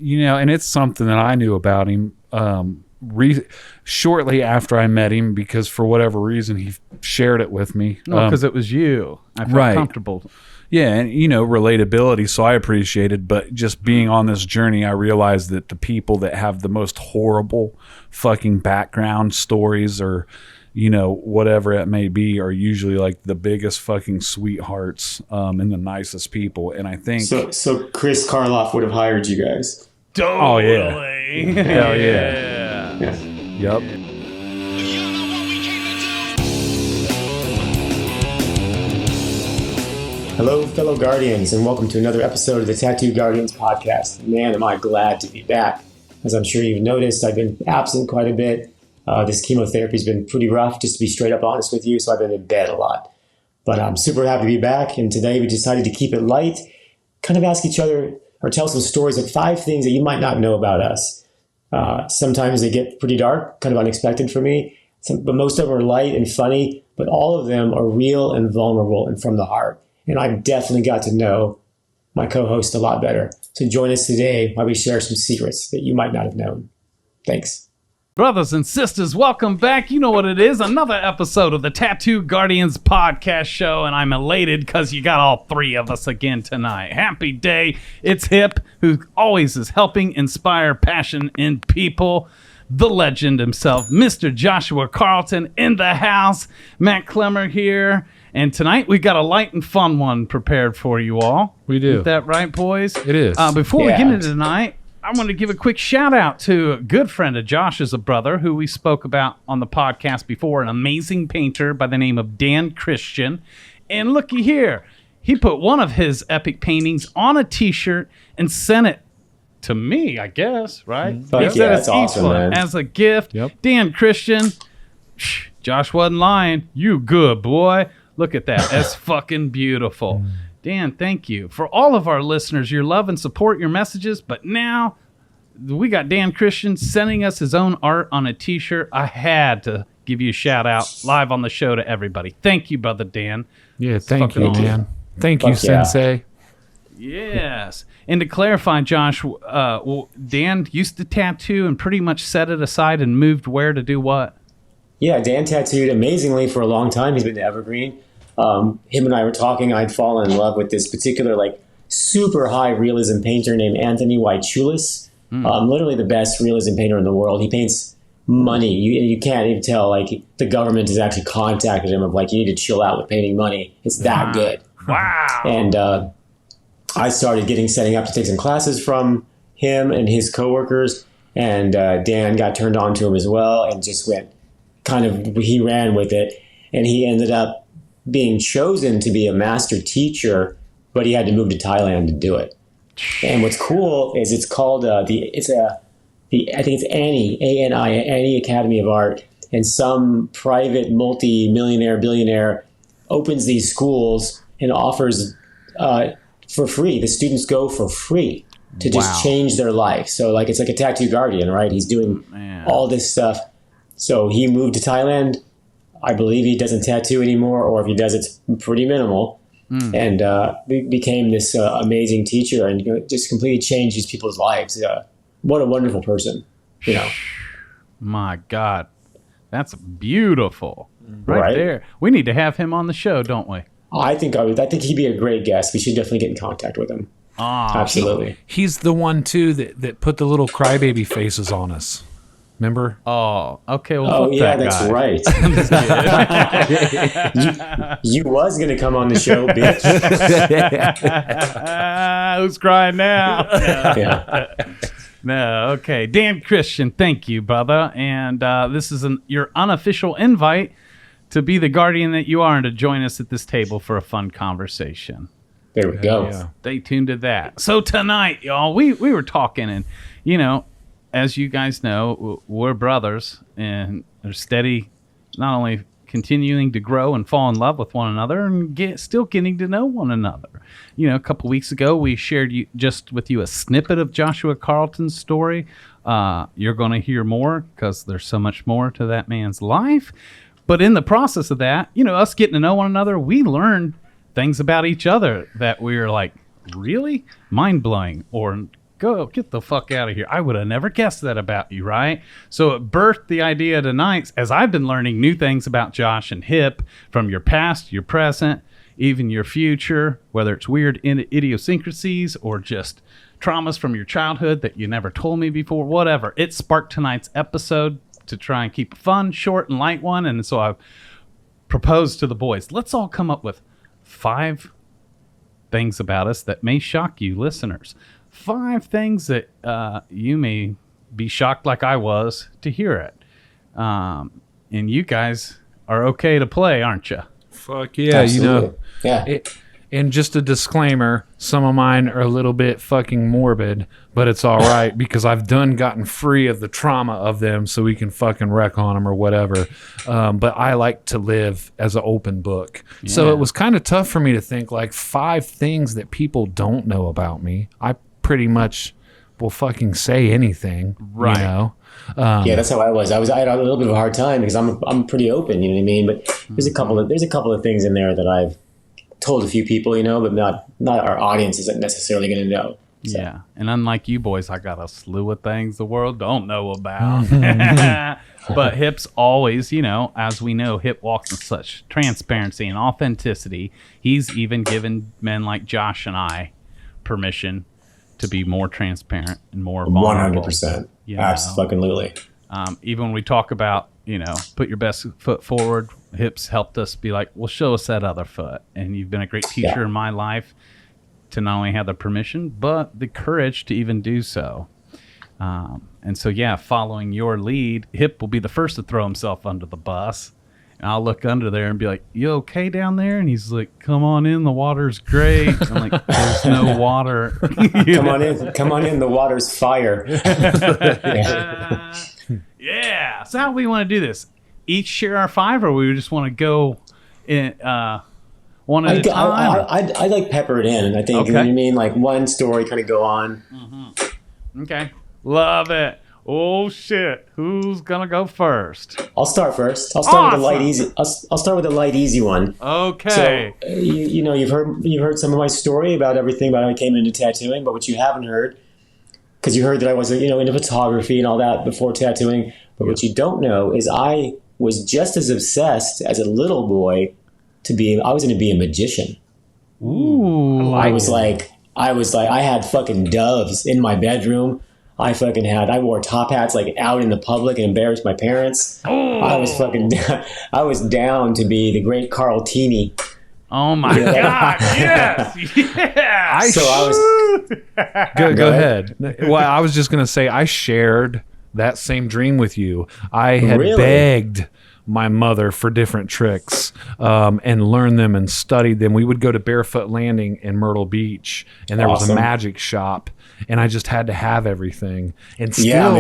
And it's something that I knew about him shortly after I met him, because for whatever reason he shared it with me. Because it was you. I felt comfortable. Yeah, and relatability, so I appreciated, but just being on this journey, I realized that the people that have the most horrible fucking background stories or, whatever it may be, are usually like the biggest fucking sweethearts and the nicest people. And I think so Chris Karloff would have hired you guys. Totally. Oh yeah. Hell yeah. Yep. Hello, fellow Guardians, and welcome to another episode of the Tattoo Guardians podcast. Man, am I glad to be back. As I'm sure you've noticed, I've been absent quite a bit. This chemotherapy's been pretty rough, just to be straight up honest with you, so I've been in bed a lot. But I'm super happy to be back, and today we decided to keep it light, kind of ask each other, or tell some stories of 5 things that you might not know about us. Sometimes they get pretty dark, kind of unexpected for me, but most of them are light and funny, but all of them are real and vulnerable and from the heart. And I've definitely got to know my co-host a lot better. So join us today while we share some secrets that you might not have known. Thanks. Brothers and sisters, welcome back. You know what it is, another episode of the Tattoo Guardians podcast show, and I'm elated because you got all 3 of us again tonight. Happy day. It's Hip, who always is helping inspire passion in people. The legend himself, Mr. Joshua Carlton in the house. Matt Clemmer here. And tonight we got a light and fun one prepared for you all. We do. Is that right, boys? It is. Before we get into tonight, I want to give a quick shout out to a good friend of Josh's, a brother who we spoke about on the podcast before, an amazing painter by the name of Dan Christian. And looky here, he put one of his epic paintings on a t-shirt and sent it to me, I guess, right? Yeah, that's awesome, man. As a gift. Yep. Dan Christian, Josh wasn't lying. You good, boy. Look at that. That's fucking beautiful. Dan, thank you. For all of our listeners, your love and support, your messages. But now we got Dan Christian sending us his own art on a t-shirt. I had to give you a shout out live on the show to everybody. Thank you, brother Dan. Yeah, thank you, man. Thank you, Sensei. Yes. And to clarify, Josh, Dan used to tattoo and pretty much set it aside and moved where to do what? Yeah, Dan tattooed amazingly for a long time. He's been to Evergreen. Him and I were talking. I'd fallen in love with this particular, super high realism painter named Anthony Waichulis. Literally the best realism painter in the world. He paints money. You can't even tell. The government has actually contacted him of you need to chill out with painting money. It's that good. Wow. And I started setting up to take some classes from him and his coworkers. And Dan got turned on to him as well and just went he ran with it. And he ended up being chosen to be a master teacher, but he had to move to Thailand to do it. And what's cool is it's called I think it's Annie, A-N-I, Annie Academy of Art, and some private multi-millionaire billionaire opens these schools and offers for free. The students go for free to just change their life. So it's like a tattoo guardian, right? He's doing all this stuff. So he moved to Thailand. I believe he doesn't tattoo anymore, or if he does, it's pretty minimal. And became this amazing teacher and just completely changed these people's lives. What a wonderful person, My God, that's beautiful, right there. We need to have him on the show, don't we? I think he'd be a great guest. We should definitely get in contact with him. Absolutely. He's the one too that put the little crybaby faces on us. Remember? Oh, okay. Well, that's right. you was going to come on the show, bitch. Who's crying now? Yeah. No, okay. Dan Christian, thank you, brother. And this is your unofficial invite to be the guardian that you are and to join us at this table for a fun conversation. There we go. Yeah. Stay tuned to that. So tonight, y'all, we were talking and, as you guys know, we're brothers and they're steady, not only continuing to grow and fall in love with one another and still getting to know one another. A couple weeks ago, we shared with you a snippet of Joshua Carlton's story. You're going to hear more because there's so much more to that man's life. But in the process of that, us getting to know one another, we learn things about each other that we're really mind-blowing or Go get the fuck out of here. I would have never guessed that about you, right? So it birthed the idea tonight, as I've been learning new things about Josh and Hip from your past, your present, even your future, whether it's weird idiosyncrasies or just traumas from your childhood that you never told me before, whatever. It sparked tonight's episode to try and keep a fun, short, and light one. And so I've proposed to the boys, let's all come up with 5 things about us that may shock you listeners. 5 things that you may be shocked like I was to hear it. And you guys are okay to play, aren't you? Fuck yeah, Absolutely. Yeah. And just a disclaimer, some of mine are a little bit fucking morbid, but it's all right because I've gotten free of the trauma of them so we can fucking wreck on them or whatever. But I like to live as an open book. Yeah. So it was kind of tough for me to think like 5 things that people don't know about me. I pretty much will fucking say anything, right? You know? Yeah, that's how I was. I had a little bit of a hard time because I'm pretty open, you know what I mean? But there's a couple of things in there that I've told a few people, you know, but not our audience isn't necessarily going to know. So. Yeah, and unlike you boys, I got a slew of things the world don't know about. But Hip's always, you know, as we know, Hip walks in such transparency and authenticity. He's even given men like Josh and I permission to be more transparent and more vulnerable. 100%. You know? Absolutely. Even when we talk about, you know, put your best foot forward, Hip's helped us be like, well, show us that other foot. And you've been a great teacher in my life to not only have the permission, but the courage to even do so. And so, yeah, following your lead, Hip will be the first to throw himself under the bus. And I'll look under there and be like, you okay down there? And he's like, come on in, the water's great. I'm like, there's no water. Come on in, the water's fire. Yeah. So how do we want to do this? Each share our 5, or we just want to go in one at a time? I'd like pepper it in. I think, you know what I mean? Like one story kind of go on. Mm-hmm. Okay. Love it. Oh shit! Who's gonna go first? I'll start first. I'll start with a light, easy. I'll start with a light, easy one. Okay. So you know you've heard some of my story about everything about how I came into tattooing, but what you haven't heard, because you heard that I was into photography and all that before tattooing, but what you don't know is I was just as obsessed as a little boy I was going to be a magician. Ooh. I had fucking doves in my bedroom. I wore top hats like out in the public and embarrassed my parents. Oh. I was down to be the great Carl Teeny. Oh my God! Yes, yeah. Go ahead. Well, I was just gonna say I shared that same dream with you. I had begged my mother for different tricks and learned them and studied them. We would go to Barefoot Landing in Myrtle Beach, and there was a magic shop. And I just had to have everything. And still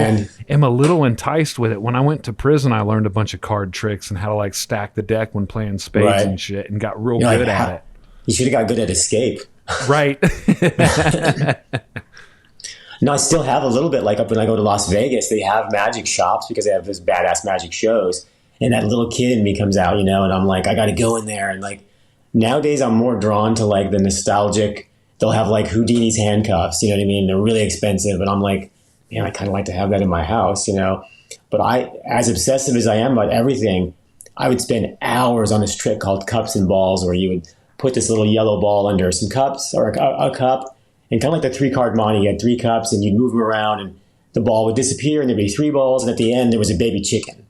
am a little enticed with it. When I went to prison, I learned a bunch of card tricks and how to like stack the deck when playing spades and shit, and got real good at it. You should have got good at escape. Right. No, I still have a little bit. Like up when I go to Las Vegas, they have magic shops because they have those badass magic shows. And that little kid in me comes out, and I'm like, I got to go in there. And like nowadays, I'm more drawn to like the nostalgic. They'll have like Houdini's handcuffs, you know what I mean? They're really expensive. And I'm like, man, I kind of like to have that in my house, But as obsessive as I am about everything, I would spend hours on this trick called cups and balls, where you would put this little yellow ball under some cups or a cup, and kind of like the 3-card Monte, you had 3 cups and you'd move them around and the ball would disappear and there'd be 3 balls. And at the end, there was a baby chicken.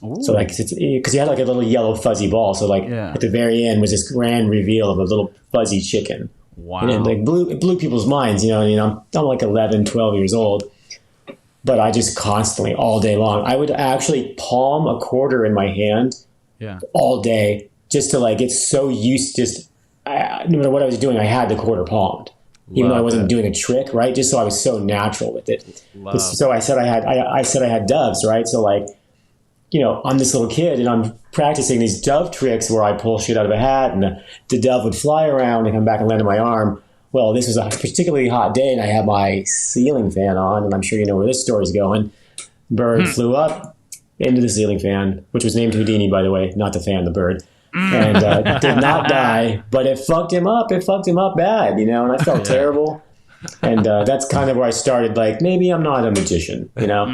Ooh. So like, because you had like a little yellow fuzzy ball. So like at the very end was this grand reveal of a little fuzzy chicken. Wow. And it blew people's minds, I'm like 11, 12 years old, but I just constantly all day long, I would actually palm a quarter in my hand all day just to like get so used no matter what I was doing, I had the quarter palmed, even though I wasn't doing a trick, right? Just so I was so natural with it. So I said I had doves, right? So like, I'm this little kid and I'm practicing these dove tricks where I pull shit out of a hat and the dove would fly around and come back and land on my arm. Well, this was a particularly hot day and I had my ceiling fan on, and I'm sure you know where this story's going. Bird flew up into the ceiling fan, which was named Houdini, by the way, not the fan, the bird. And did not die, but it fucked him up. It fucked him up bad, and I felt terrible. And that's kind of where I started. Like, maybe I'm not a magician, you know.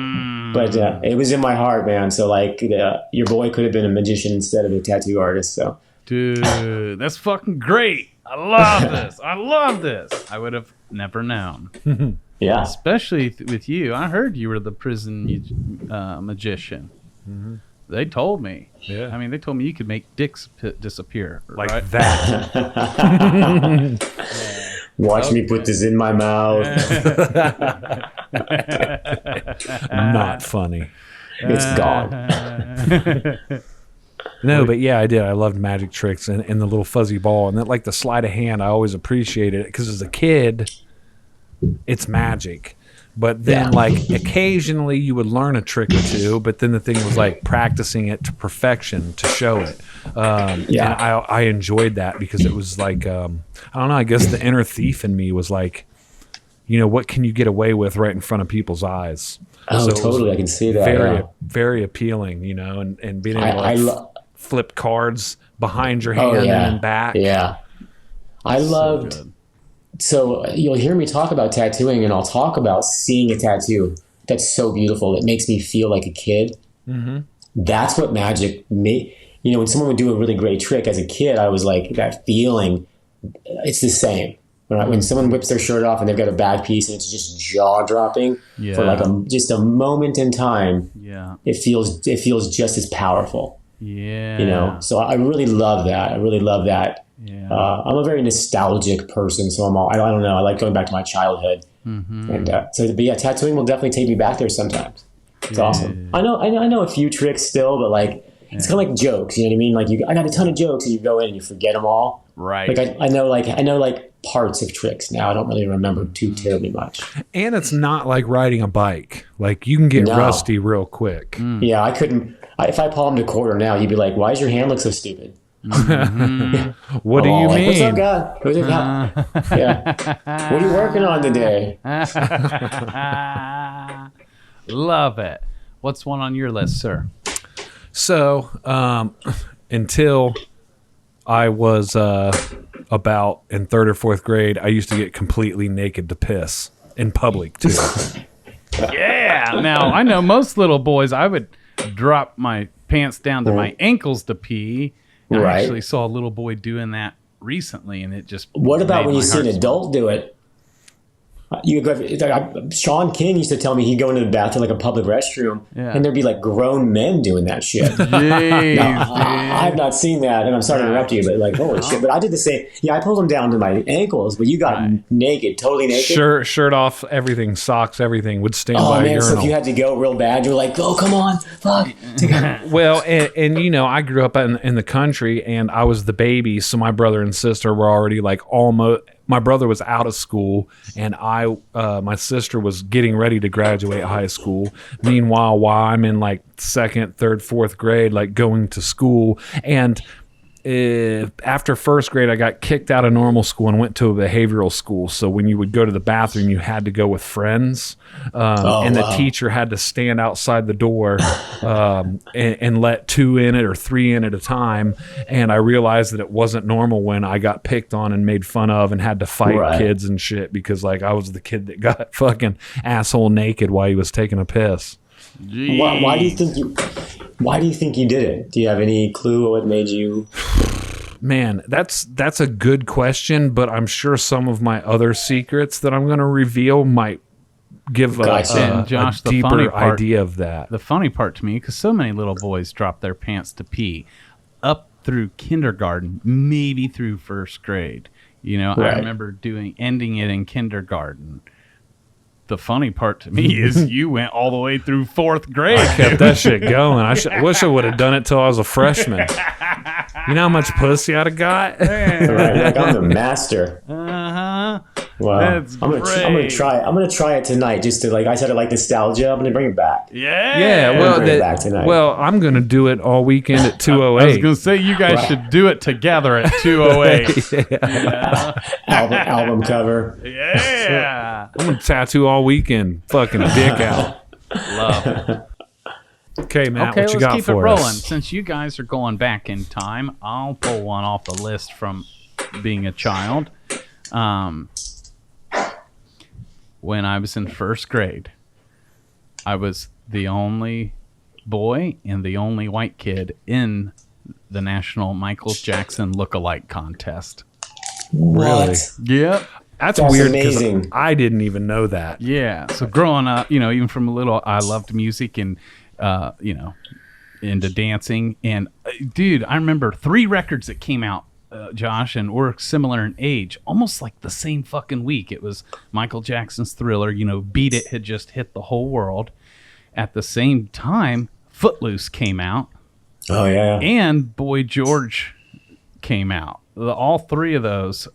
But it was in my heart, man. So like, your boy could have been a magician instead of a tattoo artist. So, dude, that's fucking great. I love this. I love this. I would have never known. yeah. Especially with you. I heard you were the prison magician. Mm-hmm. They told me. Yeah. I mean, they told me you could make dicks disappear. Like right? that. Watch me put this in my mouth. Not funny. It's gone. No, but yeah, I did. I loved magic tricks and the little fuzzy ball. And then, like, the sleight of hand, I always appreciated it because as a kid, it's magic. But then, like, occasionally you would learn a trick or two, but then the thing was, like, practicing it to perfection to show it. And I enjoyed that because it was like, I don't know, I guess the inner thief in me was like, you know, what can you get away with right in front of people's eyes? Oh, so totally. I can see that. Very appealing, you know, and being able to flip cards behind your hand and then back. Yeah. I loved... So you'll hear me talk about tattooing, and I'll talk about seeing a tattoo that's so beautiful. It makes me feel like a kid. Mm-hmm. That's what magic made. You know, when someone would do a really great trick as a kid, I was like, that feeling, it's the same. Right? When someone whips their shirt off and they've got a bad piece and it's just jaw dropping for like just a moment in time, it feels just as powerful. Yeah. You know, so I really love that. I really love that. Yeah. I'm a very nostalgic person, so I don't know. I like going back to my childhood, and tattooing will definitely take me back there sometimes. It's awesome. I know a few tricks still, but like it's kind of like jokes. You know what I mean? Like I got a ton of jokes, and you go in and you forget them all. Right. Like I know parts of tricks now. I don't really remember too terribly much. And it's not like riding a bike. Like you can get rusty real quick. Yeah, I couldn't. If I palmed a quarter now, you'd be like, "Why does your hand look so stupid?" What do you mean? What's up, guy? What's up, guy? Yeah. What are you working on today? Love it. What's one on your list, sir? So, until I was about in third or fourth grade, I used to get completely naked to piss in public too. Yeah. Now I know most little boys. I would drop my pants down to my ankles to pee. I actually saw a little boy doing that recently, and it just. What about when you see an adult do it? Sean King used to tell me he'd go into the bathroom, like a public restroom, and there'd be like grown men doing that shit. Jeez, now, I've not seen that, and I'm sorry to interrupt you, but like, holy shit. But I did the same. Yeah, I pulled them down to my ankles, but you got naked, totally naked. Shirt off, everything, socks, everything, would stand by a urinal. So if you had to go real bad, you're like, oh, come on, fuck. Well, and you know, I grew up in the country, and I was the baby, so my brother and sister were already like almost. My brother was out of school, and my sister was getting ready to graduate high school. Meanwhile, while I'm in like second, third, fourth grade, like going to school, and after first grade, I got kicked out of normal school and went to a behavioral school. So when you would go to the bathroom, you had to go with friends, and the teacher had to stand outside the door and let 2 in it or 3 in at a time. And I realized that it wasn't normal when I got picked on and made fun of and had to fight kids and shit because like I was the kid that got fucking asshole naked while he was taking a piss. Why do you think you did it? Do you have any clue what made you? Man, that's a good question, but I'm sure some of my other secrets that I'm going to reveal might give a deeper idea of that. The funny part to me, because so many little boys drop their pants to pee up through kindergarten, maybe through first grade. You know, I remember ending it in kindergarten. The funny part to me is you went all the way through fourth grade. I kept that shit going. I wish I would have done it till I was a freshman. You know how much pussy I'd have got? Like I'm the master. Uh-huh. Wow. That's I'm gonna try it. I'm gonna try it tonight. Just to like I said, I like nostalgia. I'm gonna bring it back. Yeah. Well, I'm gonna do it all weekend at 2:08. I was gonna say you guys should do it together at 2:08. Album cover. Yeah. I'm gonna tattoo all weekend. Fucking dick out. Love it. Okay, Matt, okay, what you got let's keep for it rolling. us? Since you guys are going back in time, I'll pull one off the list from being a child. when I was in first grade. I was the only boy and the only white kid in the National Michael Jackson Lookalike Contest. What? Yep. That's That's weird because amazing. I didn't even know that. Yeah. So growing up, even from a little, I loved music and, into dancing. And dude, I remember 3 records that came out, Josh, and we're similar in age, almost like the same fucking week. It was Michael Jackson's Thriller, Beat It had just hit the whole world. At the same time, Footloose came out. Oh, yeah. And Boy George came out. All 3 of those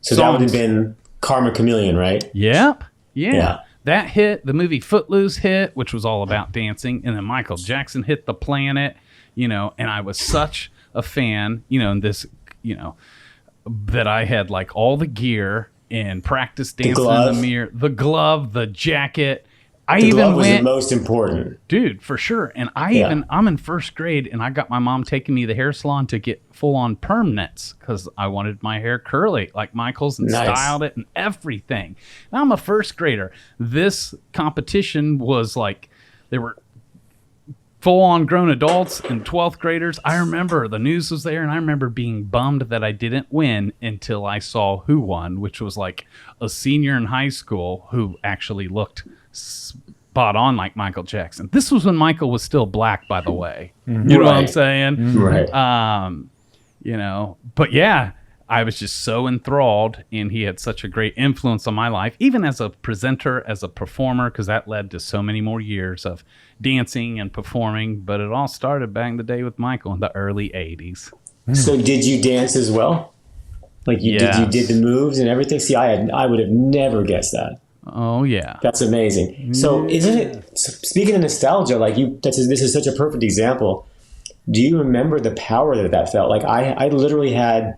So that would have been Karma Chameleon, right? Yep. Yeah. Yeah. That hit, the movie Footloose hit, which was all about dancing, and then Michael Jackson hit the planet, and I was such a fan, and this, that I had like all the gear and practice dancing in the mirror, the glove, the jacket. The glove was the most important. Dude, for sure. And I'm in first grade, and I got my mom taking me to the hair salon to get full-on perm nets because I wanted my hair curly like Michael's and styled it and everything. Now I'm a first grader. This competition was like, they were full-on grown adults and 12th graders. I remember the news was there, and I remember being bummed that I didn't win until I saw who won, which was like a senior in high school who actually looked spot on like Michael Jackson. This was when Michael was still black, by the way. You know what I'm saying? Right. But yeah, I was just so enthralled, and he had such a great influence on my life, even as a presenter, as a performer, because that led to so many more years of dancing and performing. But it all started back in the day with Michael in the early 80s. So did you dance as well? Like you did the moves and everything? See, I would have never guessed that. Oh yeah, that's amazing. So isn't it? Speaking of nostalgia, like this is such a perfect example. Do you remember the power that felt? Like I literally had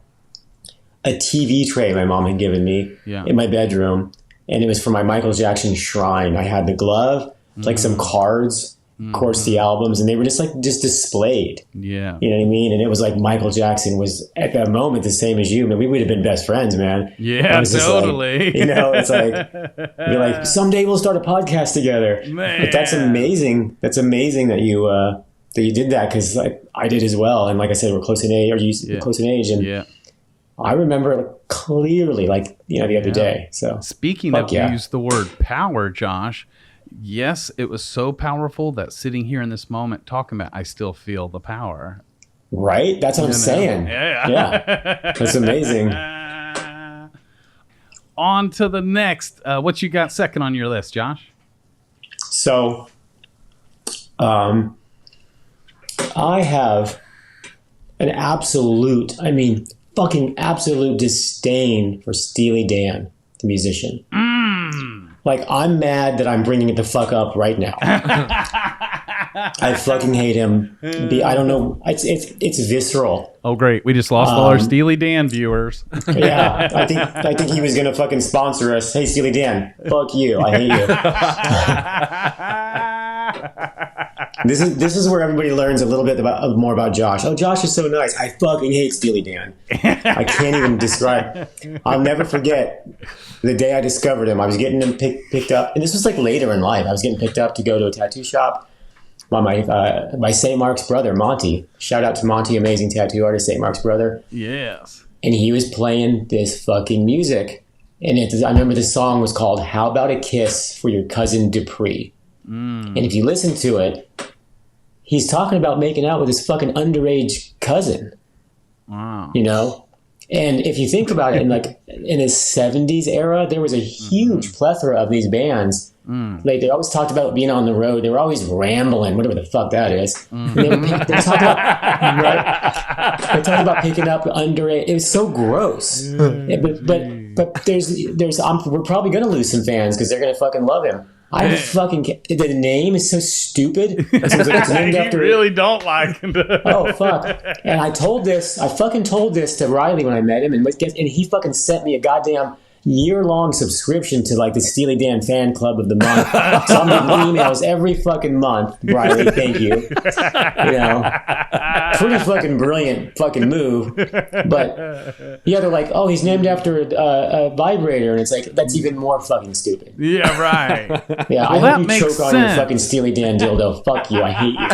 a TV tray my mom had given me in my bedroom, and it was for my Michael Jackson shrine. I had the glove, like some cards, of course the albums, and they were just displayed. Yeah. You know what I mean? And it was like Michael Jackson was at that moment the same as you. Man, we would have been best friends, man. Yeah, totally. It's like, you're like, someday we'll start a podcast together. Man. But that's amazing. That's amazing that you did that, because like I did as well. And like I said, we're close in age, close in age. And I remember clearly, like, the other day. So speaking of, you used the word power, Josh. Yes, it was so powerful that sitting here in this moment talking about, I still feel the power. Right? That's what I'm saying. Yeah. That's amazing. On to the next. What you got second on your list, Josh? So, I have an fucking absolute disdain for Steely Dan, the musician. Like, I'm mad that I'm bringing it the fuck up right now. I fucking hate him. I don't know. It's visceral. Oh, great. We just lost all our Steely Dan viewers. Yeah. I think he was going to fucking sponsor us. Hey, Steely Dan, fuck you. I hate you. This is where everybody learns a little bit more about Josh. Oh, Josh is so nice. I fucking hate Steely Dan. I can't even describe. I'll never forget the day I discovered him. I was getting him picked up, and this was like later in life. I was getting picked up to go to a tattoo shop by St. Mark's brother, Monty. Shout out to Monty, amazing tattoo artist, St. Mark's brother. Yes. And he was playing this fucking music, and I remember the song was called "How About a Kiss for Your Cousin Dupree." And if you listen to it, he's talking about making out with his fucking underage cousin. Wow. And if you think about it, in his 70s era, there was a huge plethora of these bands. Like, they always talked about being on the road. They were always rambling, whatever the fuck that is. They talked about picking up underage. It was so gross. But we're probably going to lose some fans because they're going to fucking love him. The name is so stupid. It's named after, you really don't like him. Oh, fuck. And I fucking told this to Riley when I met him, and he fucking sent me a goddamn year-long subscription to like the Steely Dan fan club of the month. So I'm getting emails every fucking month. Riley, thank you. You know, pretty fucking brilliant fucking move. But yeah, they're like, oh, he's named after a vibrator, and it's like that's even more fucking stupid. Yeah, right. Yeah, Well, I that hope you makes choke on your sense. fucking Steely Dan dildo. Fuck you, I hate you.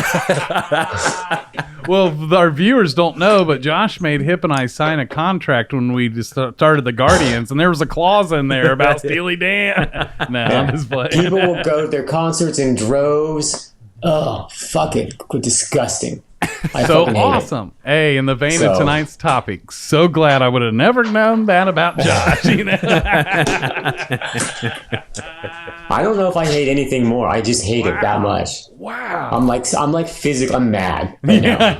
Well, our viewers don't know, but Josh made Hip and I sign a contract when we just started the Guardians, and there was a clause in there about Steely Dan. No, I'm just playing. People will go to their concerts in droves. Oh, fuck it. Disgusting. I So fucking hate awesome. Hey, in the vein of So- tonight's topic, so glad I would have never known that about Josh. You know? it. I don't know if I hate anything more. I just hate it that much. Wow. I'm like physical. I'm mad right now.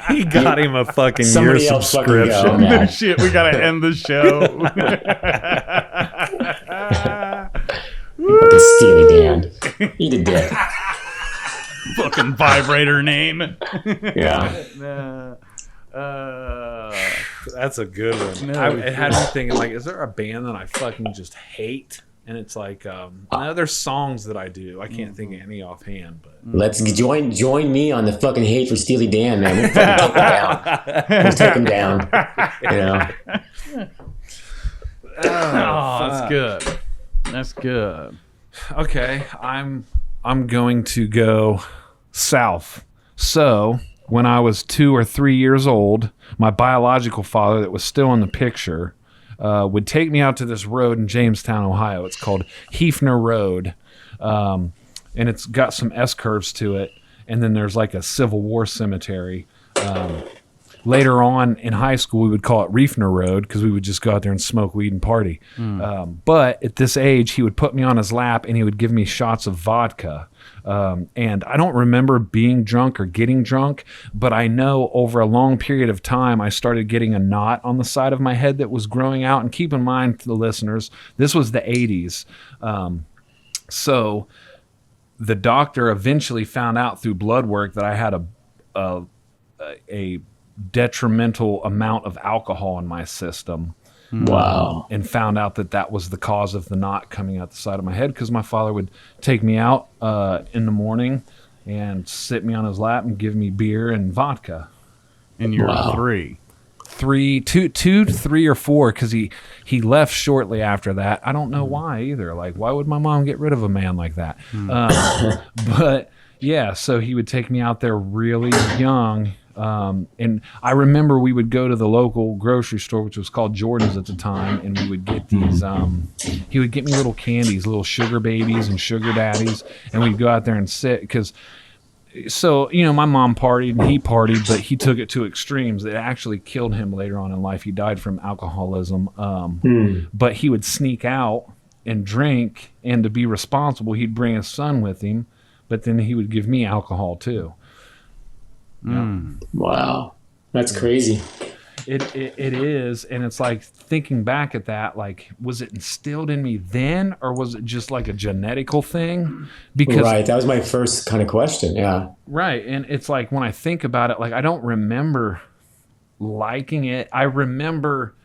He got him a fucking Somebody year else fucking go. subscription. I'm mad. Shit, we gotta end the show. Fucking Steely Dan. Eat a dick. Fucking vibrator name. Yeah. That's a good one. No, It had me thinking, like, is there a band that I fucking just hate? And it's like, no, there's songs that I do. I can't think of any offhand, but Let's join me on the fucking hate for Steely Dan, man. We'll fucking take him down. You know. Oh, that's good. That's good. okay, I'm going to go south. So when I was 2 or 3 years old, my biological father, that was still in the picture, would take me out to this road in Jamestown, Ohio. It's called Hefner Road, and it's got some S curves to it. And then there's like a Civil War cemetery. Later on in high school, we would call it Reefner Road because we would just go out there and smoke weed and party. But at this age, he would put me on his lap and he would give me shots of vodka. And I don't remember being drunk or getting drunk, but I know over a long period of time, I started getting a knot on the side of my head that was growing out. And keep in mind, to the listeners, this was the 80s. So the doctor eventually found out through blood work that I had a detrimental amount of alcohol in my system. Wow. And found out that was the cause of the knot coming out the side of my head, because my father would take me out in the morning and sit me on his lap and give me beer and vodka. And you're Wow. 3. 2 to 3 or 4, because he left shortly after that. I don't know why either. Like, why would my mom get rid of a man like that? But yeah, so he would take me out there really young. And I remember we would go to the local grocery store, which was called Jordan's at the time, and we would get these, he would get me little candies, little sugar babies and sugar daddies, and we'd go out there and sit, because, so, you know, my mom partied and he partied, but he took it to extremes. It actually killed him later on in life. He died from alcoholism. But he would sneak out and drink, and to be responsible, he'd bring his son with him, but then he would give me alcohol too. Wow. That's crazy. It is, and it's like, thinking back at that, like, was it instilled in me then, or was it just like a genetical thing? Because Right. That was my first kind of question. Yeah. right, and it's like, when I think about it, like, I don't remember liking it. I remember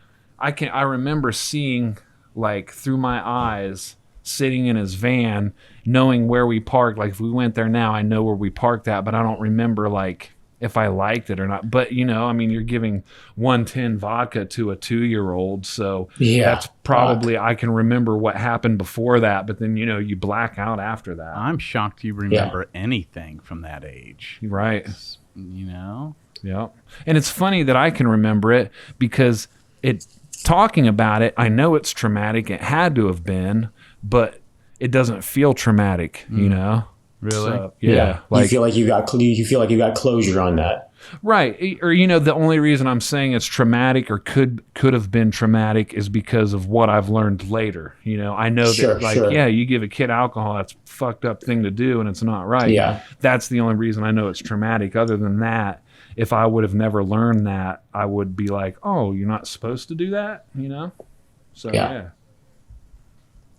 seeing, like, through my eyes, sitting in his van, knowing where we parked. Like, if we went there now, I know where we parked at, but I don't remember, like, if I liked it or not. But, you know, I mean, you're giving 110 vodka to a 2-year-old, so Yeah. that's probably, I can remember what happened before that, but then, you know, you black out after that. I'm shocked you remember anything from that age. Right. You know? Yeah. And it's funny that I can remember it, because talking about it, I know it's traumatic. It had to have been, but it doesn't feel traumatic, you know? Really? So, yeah. Like, you feel like you got closure on that. right. Or, you know, the only reason I'm saying it's traumatic or could have been traumatic is because of what I've learned later. You know, I know Sure, that, like, sure. yeah, you give a kid alcohol, that's a fucked up thing to do, and it's not right. Yeah. That's the only reason I know it's traumatic. Other than that, if I would have never learned that, I would be like, oh, you're not supposed to do that, you know? So, Yeah.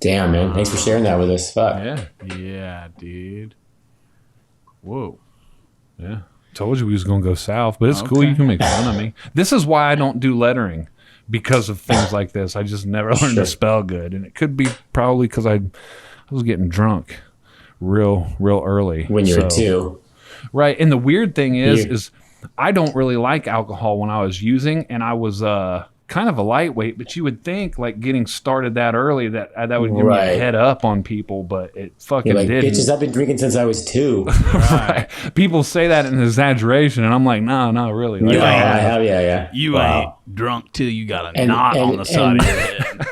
Damn, man. Thanks for sharing that with us. Fuck. Yeah. Yeah, dude. Whoa. Yeah. Told you we was going to go south, but it's cool. Okay. You can make fun of me. This is why I don't do lettering, because of things like this. I just never learned to spell good, and it could be probably because I was getting drunk real early when you were 2. Right, and the weird thing is I don't really like alcohol when I was using, and I was kind of a lightweight, but you would think like getting started that early that would give me a head up on people, but it fucking didn't. Bitches, I've been drinking since I was 2. Right. People say that in exaggeration, and I'm like, no, really. Like, I have, yeah. You ain't drunk till you got a knot on the side of your head.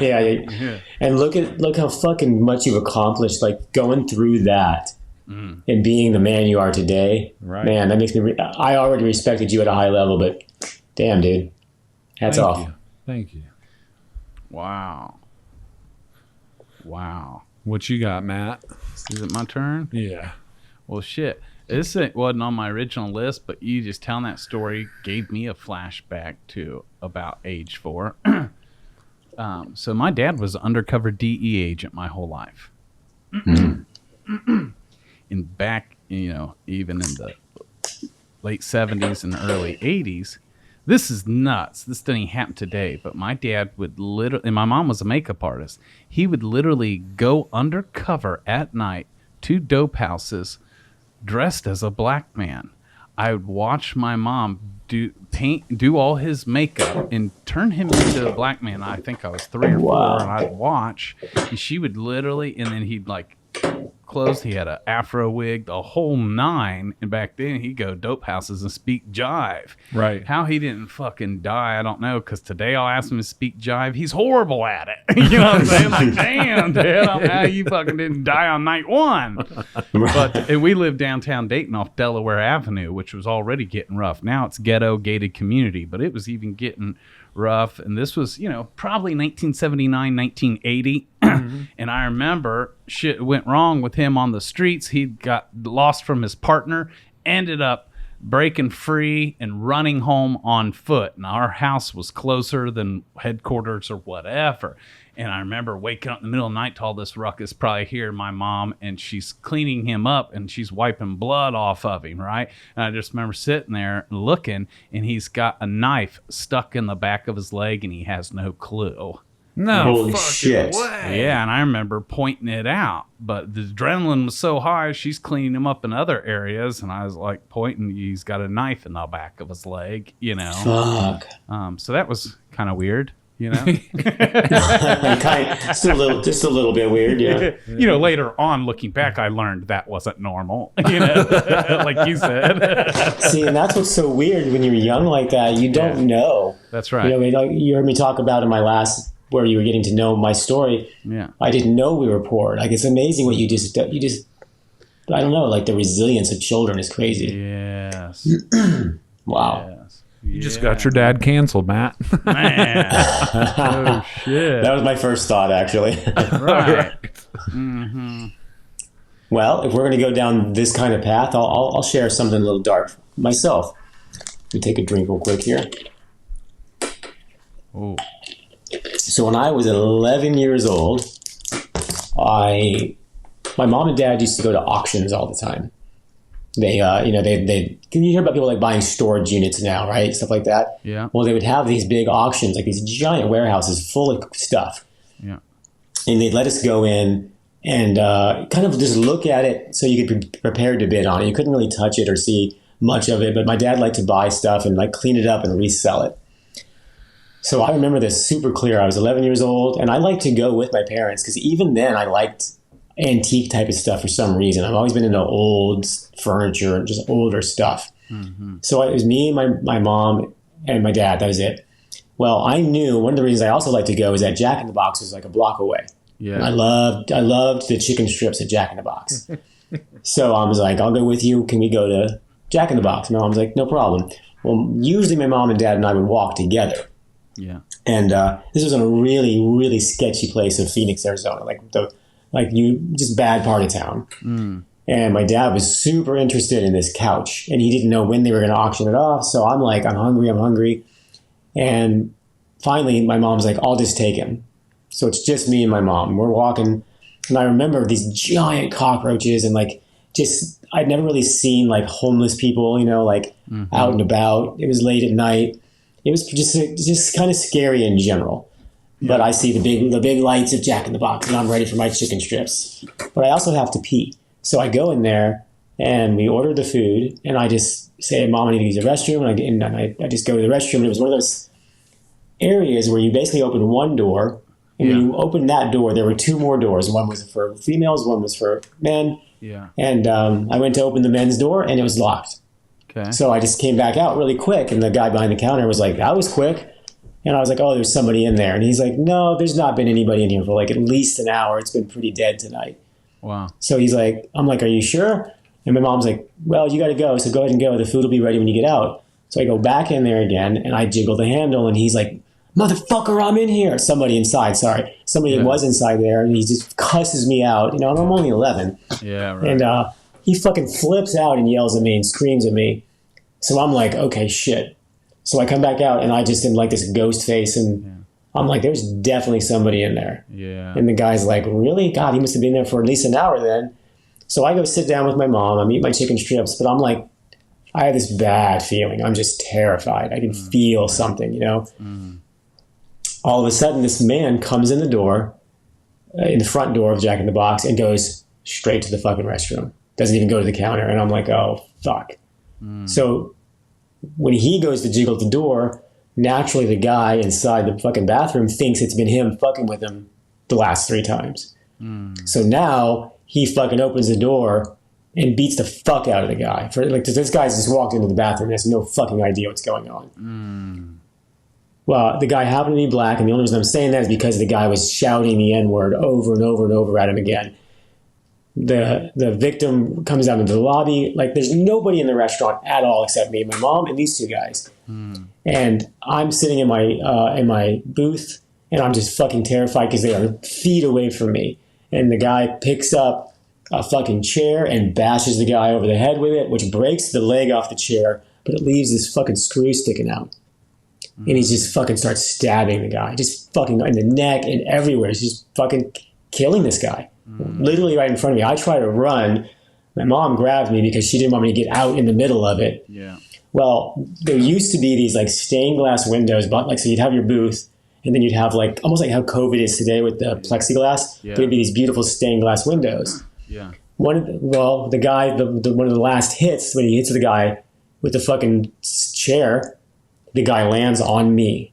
yeah. And look how fucking much you've accomplished, like going through that and being the man you are today. Right. Man, that makes me. I already respected you at a high level, but damn, dude. Hats off. Thank you. Wow. What you got, Matt? Is it my turn? Yeah. Well, shit. This wasn't on my original list, but you just telling that story gave me a flashback to about age 4. So my dad was an undercover DE agent my whole life. And back, even in the late 70s and early 80s, this is nuts. This didn't happen today, but my dad would literally, and my mom was a makeup artist. He would literally go undercover at night to dope houses dressed as a black man. I would watch my mom do all his makeup and turn him into a black man. I think I was 3 or 4, and I'd watch, and she would literally, and then he'd like clothes. He had an afro wig, the whole 9. And back then, he'd go dope houses and speak jive. Right. How he didn't fucking die, I don't know. Because today I'll ask him to speak jive. He's horrible at it. You know what I'm saying? Like, damn, dude, I don't know how you fucking didn't die on night 1. And we lived downtown Dayton off Delaware Avenue, which was already getting rough. Now it's ghetto gated community, but it was even getting rough. And this was, probably 1979, 1980. And I remember shit went wrong with him on the streets. He got lost from his partner, ended up breaking free and running home on foot. And our house was closer than headquarters or whatever. And I remember waking up in the middle of the night to all this ruckus, probably hear my mom, and she's cleaning him up and she's wiping blood off of him, right? And I just remember sitting there looking, and he's got a knife stuck in the back of his leg and he has no clue. No, holy shit! Way. Yeah, and I remember pointing it out, but the adrenaline was so high. She's cleaning him up in other areas, and I was like pointing. He's got a knife in the back of his leg, Fuck. So that was kind of weird, Just a little bit weird, yeah. Later on, looking back, I learned that wasn't normal. Like you said. See, and that's what's so weird when you're young like that. You don't know. That's right. You heard me talk about in my last, where you were getting to know my story. Yeah. I didn't know we were poor. Like, it's amazing what you just, I don't know, like the resilience of children is crazy. Yes. Wow. Yes. You just got your dad canceled, Matt. Man. Oh, shit. That was my first thought, actually. Right. Well, if we're going to go down this kind of path, I'll share something a little dark myself. Let me take a drink real quick here. Oh. So when I was 11 years old, my mom and dad used to go to auctions all the time. They can you hear about people like buying storage units now, right? Stuff like that. Yeah. Well, they would have these big auctions, like these giant warehouses full of stuff. Yeah. And they'd let us go in and kind of just look at it so you could be prepared to bid on it. You couldn't really touch it or see much of it, but my dad liked to buy stuff and like clean it up and resell it. So I remember this super clear. I was 11 years old, and I liked to go with my parents because even then I liked antique type of stuff for some reason. I've always been into old furniture and just older stuff. Mm-hmm. So it was me, my mom, and my dad. That was it. Well, I knew one of the reasons I also liked to go is that Jack in the Box was like a block away. Yeah. And I loved the chicken strips at Jack in the Box. So I was like, I'll go with you. Can we go to Jack in the Box? My mom was like, no problem. Well, usually my mom and dad and I would walk together. Yeah. And this was in a really, really sketchy place of Phoenix, Arizona, just bad part of town. Mm. And my dad was super interested in this couch, and he didn't know when they were going to auction it off. So I'm like, I'm hungry. And finally, my mom's like, I'll just take him. So it's just me and my mom. We're walking, and I remember these giant cockroaches and I'd never really seen like homeless people, out and about. It was late at night. it was just kind of scary in general. But I see the big lights of Jack in the Box, and I'm ready for my chicken strips. But I also have to pee. So I go in there, and we order the food, and I just say, Mom, I need to use the restroom. And I just go to the restroom, and it was one of those areas where you basically open one door, and when you open that door, there were two more doors. One was for females, one was for men. Yeah. And I went to open the men's door, and it was locked. Okay. So I just came back out really quick, and the guy behind the counter was like, that was quick. And I was like, oh, there's somebody in there. And he's like, no, there's not been anybody in here for like at least an hour. It's been pretty dead tonight. Wow. So he's like, I'm like, are you sure? And my mom's like, well, you got to go. So go ahead and go. The food will be ready when you get out. So I go back in there again, and I jiggle the handle, and he's like, motherfucker, I'm in here. Somebody inside, sorry. Somebody was inside there, and he just cusses me out. You know, and I'm only 11. Yeah, right. And he fucking flips out and yells at me and screams at me. So I'm like, okay, shit. So I come back out, and I just am like this ghost face, and I'm like, there's definitely somebody in there. Yeah. And the guy's like, really? God, he must have been there for at least an hour then. So I go sit down with my mom. I eat my chicken strips, but I'm like, I have this bad feeling. I'm just terrified. I can feel something, you know? All of a sudden, this man comes in the door, in the front door of Jack in the Box, and goes straight to the fucking restroom. Doesn't even go to the counter. And I'm like, oh, fuck. So when he goes to jiggle the door, naturally the guy inside the fucking bathroom thinks it's been him fucking with him the last 3 times. So now he fucking opens the door and beats the fuck out of the guy. For like, this guy's just walked into the bathroom and has no fucking idea what's going on. Well, the guy happened to be black, and the only reason I'm saying that is because the guy was shouting the N-word over and over and over at him again. The victim comes out into the lobby. Like, there's nobody in the restaurant at all except me, my mom, and these 2 guys. And I'm sitting in my booth, and I'm just fucking terrified because they are feet away from me. And the guy picks up a fucking chair and bashes the guy over the head with it, which breaks the leg off the chair, but it leaves this fucking screw sticking out. And he just fucking starts stabbing the guy, just fucking in the neck and everywhere. He's just fucking killing this guy, literally right in front of me. I try to run. My mom grabbed me because she didn't want me to get out in the middle of it. Yeah. Well, there used to be these like stained glass windows, but like, so you'd have your booth, and then you'd have like, almost like how COVID is today with the plexiglass, but it'd be these beautiful stained glass windows. Yeah. The guy, one of the last hits, when he hits the guy with the fucking chair, the guy lands on me,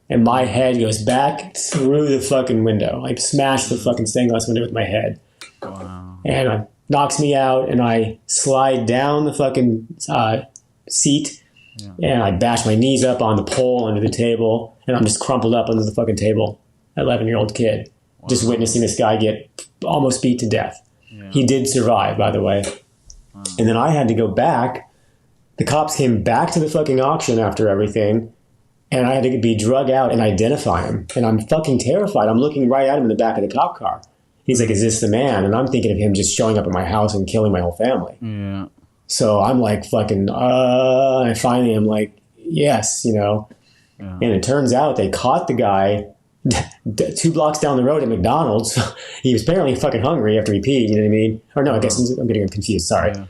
and my head goes back through the fucking window. I smashed the fucking stained glass window with my head. Wow. And it knocks me out, and I slide down the fucking seat, and I bash my knees up on the pole under the table, and I'm just crumpled up under the fucking table. 11-year-old kid, just witnessing this guy get almost beat to death. Yeah. He did survive, by the way. Wow. And then I had to go back. The cops came back to the fucking auction after everything, and I had to be drug out and identify him. And I'm fucking terrified. I'm looking right at him in the back of the cop car. He's like, is this the man? And I'm thinking of him just showing up at my house and killing my whole family. Yeah. So I'm like fucking, and finally I'm like, yes, you know. Yeah. And it turns out they caught the guy 2 blocks down the road at McDonald's. He was apparently fucking hungry after he peed, you know what I mean? Or no, I guess I'm getting confused, sorry. Yeah.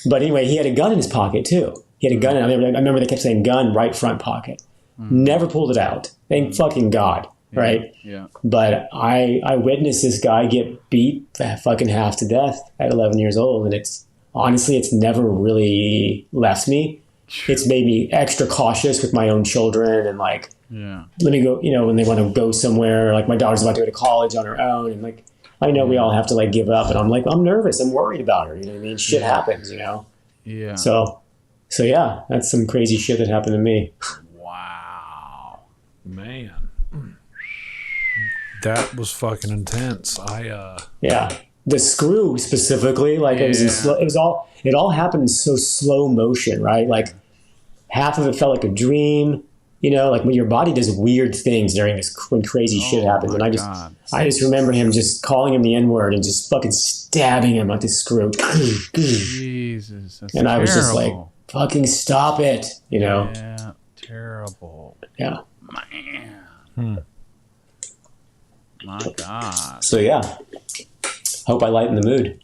But anyway, he had a gun in his pocket too. He had a gun. I remember they kept saying gun, right front pocket. Never pulled it out. Thank fucking God, right? Yeah. But I witnessed this guy get beat fucking half to death at 11 years old, and it's never really left me. It's made me extra cautious with my own children, and like, let me go. You know, when they want to go somewhere, like my daughter's about to go to college on her own, and like, I know we all have to like give up, and I'm like, I'm nervous. I'm worried about her. You know what I mean? Shit happens, you know? Yeah. So yeah, that's some crazy shit that happened to me. Wow. Man. That was fucking intense. Yeah. The screw specifically, like it all happened in so slow motion, right? Like half of it felt like a dream. You know, like when your body does weird things during this, when crazy shit happens. And I just remember him just calling him the N-word and just fucking stabbing him at the screw. Jesus, that's and I was terrible. just like, fucking stop it, you know? Yeah, terrible. Yeah. Man. My God. So yeah, hope I lighten the mood.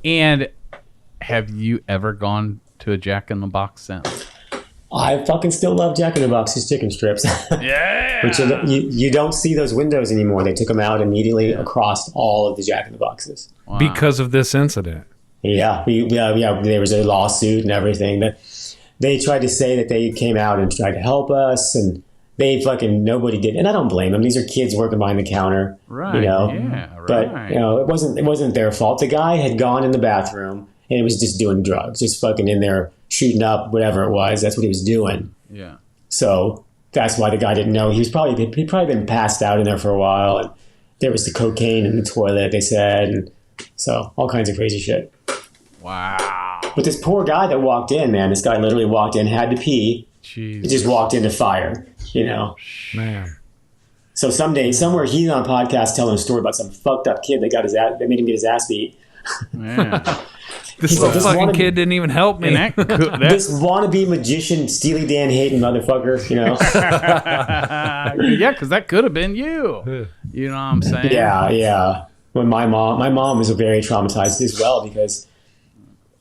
And have you ever gone to a Jack in the Box sound? I fucking still love Jack in the Box's chicken strips. Yeah. Which you don't see those windows anymore. They took them out immediately across all of the Jack in the Boxes. Wow. Because of this incident. Yeah, there was a lawsuit and everything. But they tried to say that they came out and tried to help us, and nobody did. And I don't blame them. These are kids working behind the counter, Right. you know. Yeah. Right. But it wasn't their fault. The guy had gone in the bathroom and he was just doing drugs, just fucking in there shooting up whatever it was. That's what he was doing. Yeah. So that's why the guy didn't know. He'd probably been passed out in there for a while, and there was the cocaine in the toilet, they said, and so all kinds of crazy shit. Wow. But this poor guy that walked in, man, this guy literally walked in, had to pee. Jeez. He just walked into fire, you know. Man. So somewhere he's on a podcast telling a story about some fucked up kid that made him get his ass beat. Man. This He's like, fucking kid didn't even help me. This wannabe magician, Steely Dan hating motherfucker, you know. Yeah, because that could have been you. You know what I'm saying? Yeah. When my mom was very traumatized as well because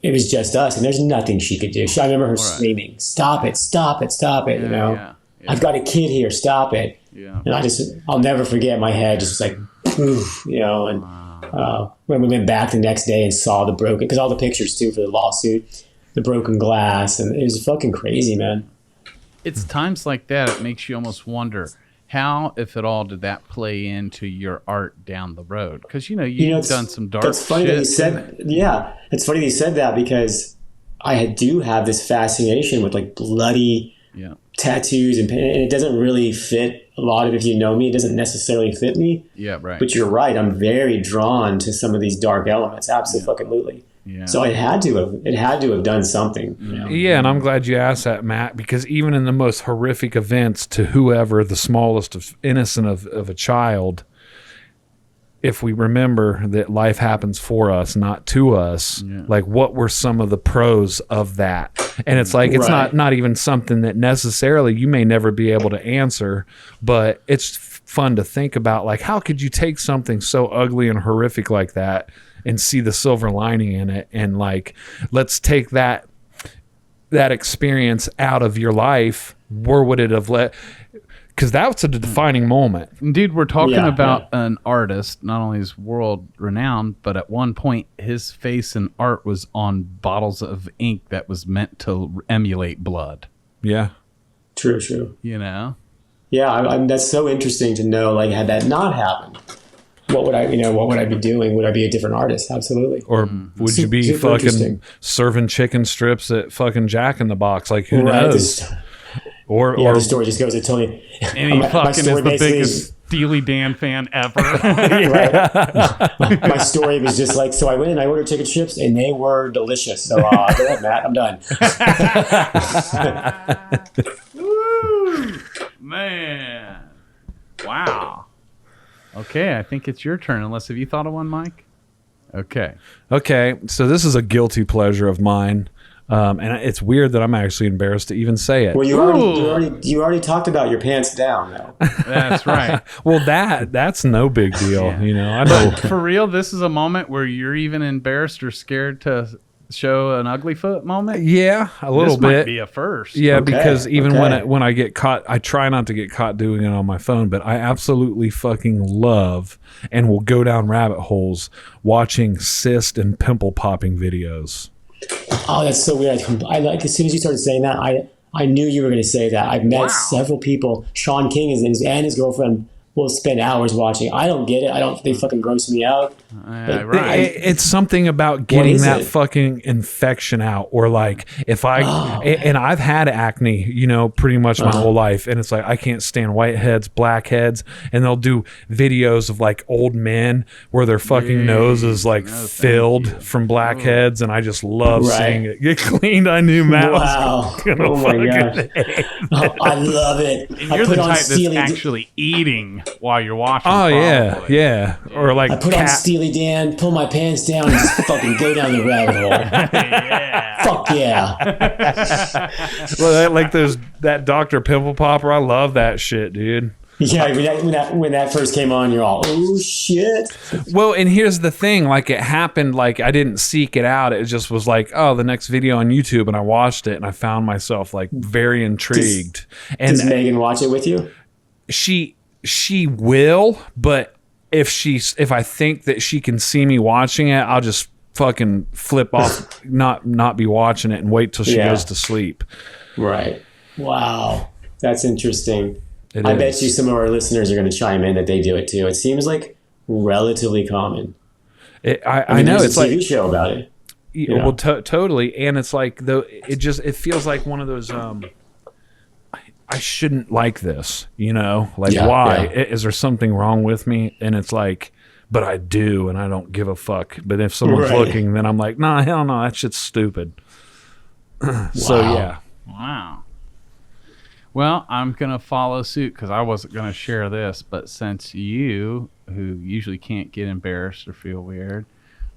it was just us, and there's nothing she could do. I remember her screaming, "Stop it! Stop it! Stop it!" You know, Yeah. I've got a kid here. Stop it! Yeah. And I'll never forget. My head just was like, poof, you know. And when we went back the next day and saw the broken, because all the pictures too for the lawsuit, the broken glass, and it was fucking crazy, man. It's times like that it makes you almost wonder how, if at all, did that play into your art down the road? Because you've done some dark That's funny shit. that you said. Yeah, it's funny that you said that because I do have this fascination with like bloody tattoos, and it doesn't really fit a lot of. If you know me, it doesn't necessarily fit me. Yeah, right. But you're right. I'm very drawn to some of these dark elements. Absolutely. Yeah. So it had to have done something. You know? Yeah, and I'm glad you asked that, Matt, because even in the most horrific events to whoever, the smallest of innocent of a child, if we remember that life happens for us, not to us, like what were some of the pros of that? And it's like, it's not even something that necessarily you may never be able to answer, but it's fun to think about, like, how could you take something so ugly and horrific like that and see the silver lining in it, and like, let's take that experience out of your life. Where would it have led? Because that's a defining moment. Dude, we're talking about an artist, not only is world renowned, but at one point his face and art was on bottles of ink that was meant to emulate blood. Yeah. True. You know? Yeah, that's so interesting to know, like, had that not happened, what would I be doing? Would I be a different artist? Absolutely. Or would you be fucking serving chicken strips at fucking Jack in the Box? Like, who knows? Or the story just goes to tell you. And he fucking is the biggest Steely Dan fan ever. My story was just like, so I went and I ordered chicken strips and they were delicious. So go ahead, Matt, I'm done. Woo, man. Wow. Okay, I think it's your turn, unless have you thought of one, Mike? Okay, so this is a guilty pleasure of mine. And it's weird that I'm actually embarrassed to even say it. Well, you already talked about your pants down, though. That's right. Well, that's no big deal. Yeah. You know, I know. For real, this is a moment where you're even embarrassed or scared to show an ugly foot moment. Yeah, a little this bit. Might be a first. Yeah, because even when I get caught, I try not to get caught doing it on my phone, but I absolutely fucking love and will go down rabbit holes watching cyst and pimple popping videos. Oh, that's so weird. I like, as soon as you started saying that, I knew you were going to say that. I've met several people. Sean King and his girlfriend will spend hours watching. I don't get it. They fucking gross me out. It's something about getting that fucking infection out, or like if and I've had acne, pretty much my whole life, and it's like I can't stand whiteheads, blackheads, and they'll do videos of like old men where their fucking nose is like filled from blackheads, and I just love seeing it get cleaned. I knew Matt was gonna my god, I love it. And you're the type that's actually eating while you're watching. Oh yeah. Or like I put on Steely Dan, pull my pants down, and just fucking go down the rabbit hole. Yeah. Fuck yeah. Well, like that Dr. Pimple Popper, I love that shit, dude. Yeah, when that first came on, you're all, oh shit. Well, and here's the thing, like it happened, like I didn't seek it out. It just was like, oh, the next video on YouTube, and I watched it and I found myself like very intrigued. Does Megan watch it with you? She will, but if I think that she can see me watching it, I'll just fucking flip off, not be watching it and wait till she goes to sleep. Right. Wow. That's interesting. I bet you some of our listeners are going to chime in that they do it too. It seems like relatively common. I know it's like a TV show about it. You know? Well, totally, and it's like though it feels like one of those. I shouldn't like this, you know. Like why is there something wrong with me? And it's like, but I do, and I don't give a fuck. But if someone's looking, then I'm like, nah, hell no, that shit's stupid. So yeah. Wow. Well, I'm going to follow suit because I wasn't going to share this, but since you, who usually can't get embarrassed or feel weird,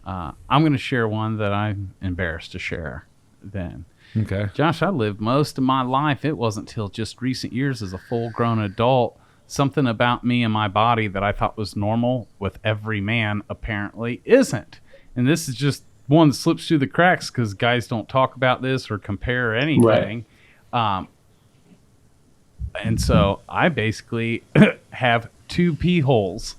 I'm going to share one that I'm embarrassed to share then. Okay. Josh, I lived most of my life. It wasn't till just recent years as a full-grown adult. Something about me and my body that I thought was normal with every man apparently isn't. And this is just one that slips through the cracks because guys don't talk about this or compare anything. Right. And so I basically have 2 pee holes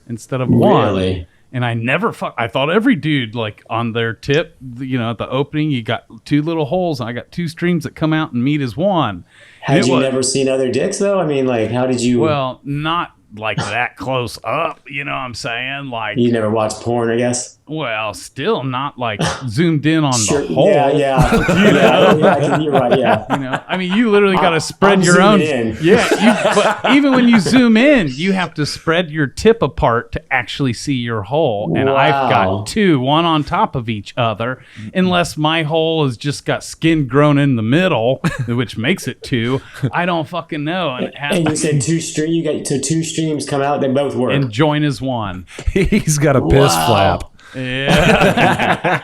instead of one. Really? And I never I thought every dude, like on their tip, you know, at the opening, you got 2 little holes, and I got 2 streams that come out and meet as one. Had you never seen other dicks though? I mean, like, how did you? Well, not like that close up. You know what I'm saying? Like, you never watched porn, I guess. Well, still not like zoomed in on the hole. Yeah. You're right. Yeah. You know, I mean, you literally got to spread your own. In. Yeah. But even when you zoom in, you have to spread your tip apart to actually see your hole. And I've got 2, one on top of each other, unless my hole has just got skin grown in the middle, which makes it 2. I don't fucking know. And you said 2 streams. You got 2 streams come out. They both work. And join as one. He's got a piss flap. Yeah.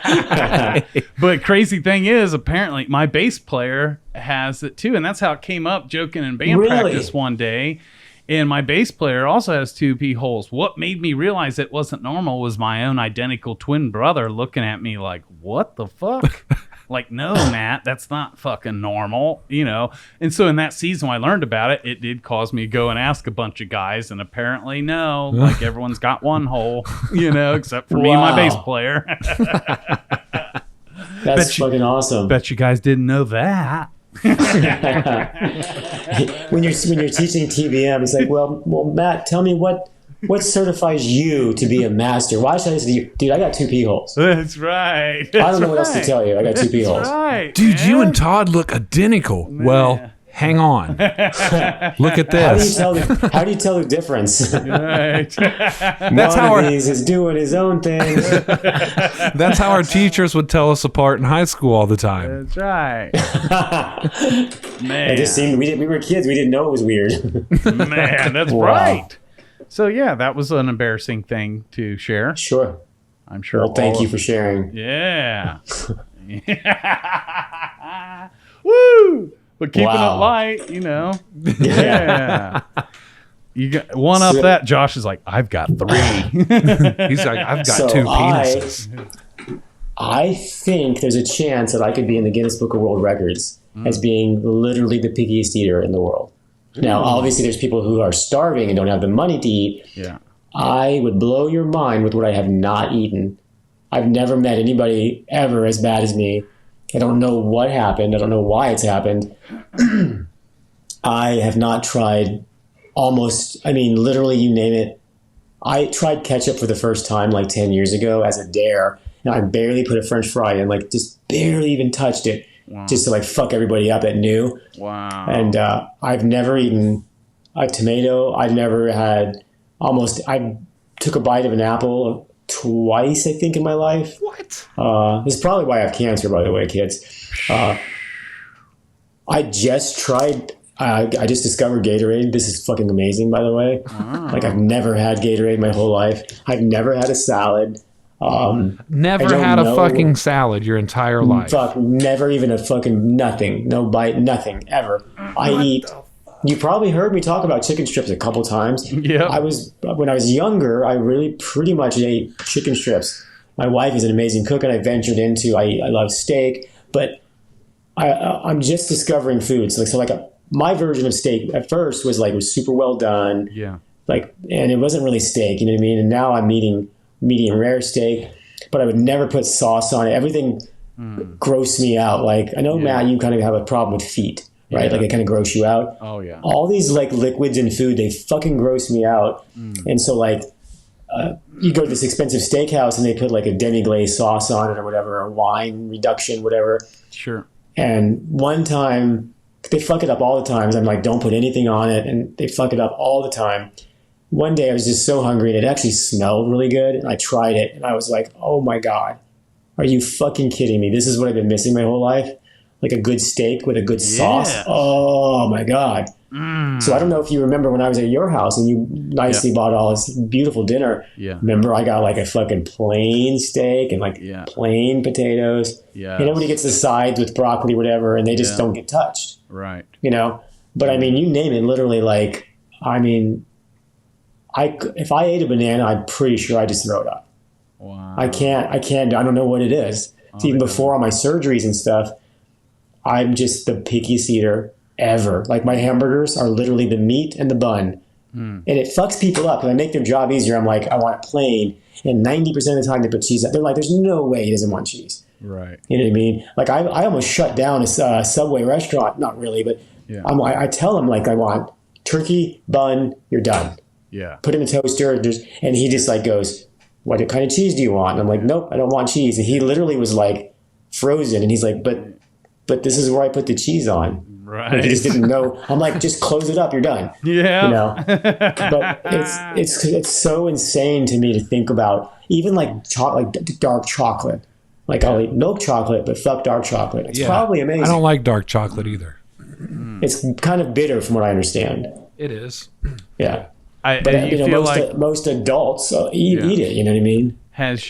But crazy thing is, apparently my bass player has it too, and that's how it came up joking in band practice one day. And my bass player also has 2 pee holes. What made me realize it wasn't normal was my own identical twin brother looking at me like, what the fuck? Like, no, Matt, that's not fucking normal, you know? And so in that season when I learned about it, it did cause me to go and ask a bunch of guys, and apparently no, like everyone's got 1 hole, you know, except for me and my bass player. That's fucking awesome. Bet you guys didn't know that. when you're teaching TBM, it's like, well, Matt, tell me what certifies you to be a master? Why should I say to you, dude, I got 2 pee holes. That's right. I don't know what else to tell you. I got 2 pee holes. Right, dude, man. You and Todd look identical. Man. Well, hang on. Look at this. How do you tell the difference? Right. That's One how of these is doing his own thing. That's how our teachers would tell us apart in high school all the time. That's right. Man. It just seemed we were kids. We didn't know it was weird. Man, that's right. So yeah, that was an embarrassing thing to share. Sure. I'm sure. Well, thank you for sharing. Yeah. Woo! But keeping it light, you know. Yeah. You got one up that. Josh is like, I've got 3. He's like, I've got 2 penises. I think there's a chance that I could be in the Guinness Book of World Records as being literally the pickiest eater in the world. Now, obviously, there's people who are starving and don't have the money to eat. Yeah. I would blow your mind with what I have not eaten. I've never met anybody ever as bad as me. I don't know what happened. I don't know why it's happened. I have not tried literally, you name it. I tried ketchup for the first time like 10 years ago as a dare, and I barely put a French fry in, like just barely even touched it. Wow. Just to like fuck everybody up that knew. Wow. And I've never eaten a tomato. I've never had I took a bite of an apple twice, I think, in my life. What? This is probably why I have cancer, by the way, kids. I just tried, I just discovered Gatorade. This is fucking amazing, by the way. Oh. Like, I've never had Gatorade my whole life. I've never had a salad. Never had a fucking salad your entire life. Fuck, never even a fucking nothing. No bite, nothing, ever. I eat You probably heard me talk about chicken strips a couple times. Yeah. When I was younger, I really pretty much ate chicken strips. My wife is an amazing cook, and I ventured into. I love steak, but I'm just discovering foods. My version of steak at first was super well done. Yeah. And it wasn't really steak, you know what I mean? And now I'm eating medium rare steak, but I would never put sauce on it. Everything grossed me out. I know, Matt, you kind of have a problem with feet, right? Yeah. It kind of gross you out. Oh yeah. All these liquids in food, they fucking gross me out. And so you go to this expensive steakhouse and they put a demi-glaze sauce on it or whatever, or wine reduction, whatever. Sure. And one time, they fuck it up all the time. I'm like, don't put anything on it. And they fuck it up all the time. One day I was just so hungry and it actually smelled really good. And I tried it and I was like, oh my God, are you fucking kidding me? This is what I've been missing my whole life. A good steak with a good sauce. Oh my God. So I don't know if you remember when I was at your house and you nicely bought all this beautiful dinner. Yeah. Remember I got a fucking plain steak and plain potatoes. Yeah. And everybody gets the sides with broccoli, whatever, and they just don't get touched. Right. But I mean, you name it, literally if I ate a banana, I'm pretty sure I just throw it up. Wow. I don't know what it is. Even before all my surgeries and stuff, I'm just the pickiest eater ever. My hamburgers are literally the meat and the bun. And it fucks people up. When I make their job easier, I'm like, I want it plain. And 90% of the time they put cheese up. They're like, there's no way he doesn't want cheese. Right. You know what I mean? I almost shut down a Subway restaurant. Not really, but I tell them I want turkey, bun, you're done. Yeah. Put it in the toaster. And he just goes, what kind of cheese do you want? And I'm like, nope, I don't want cheese. And he literally was frozen. And he's like, but this is where I put the cheese on. Right. And he just didn't know. I'm like, just close it up. You're done. Yeah. But it's so insane to me to think about even dark chocolate. I'll eat milk chocolate, but fuck dark chocolate. It's probably amazing. I don't like dark chocolate either. It's kind of bitter from what I understand. It is. Yeah. But most adults eat it. You know what I mean? Have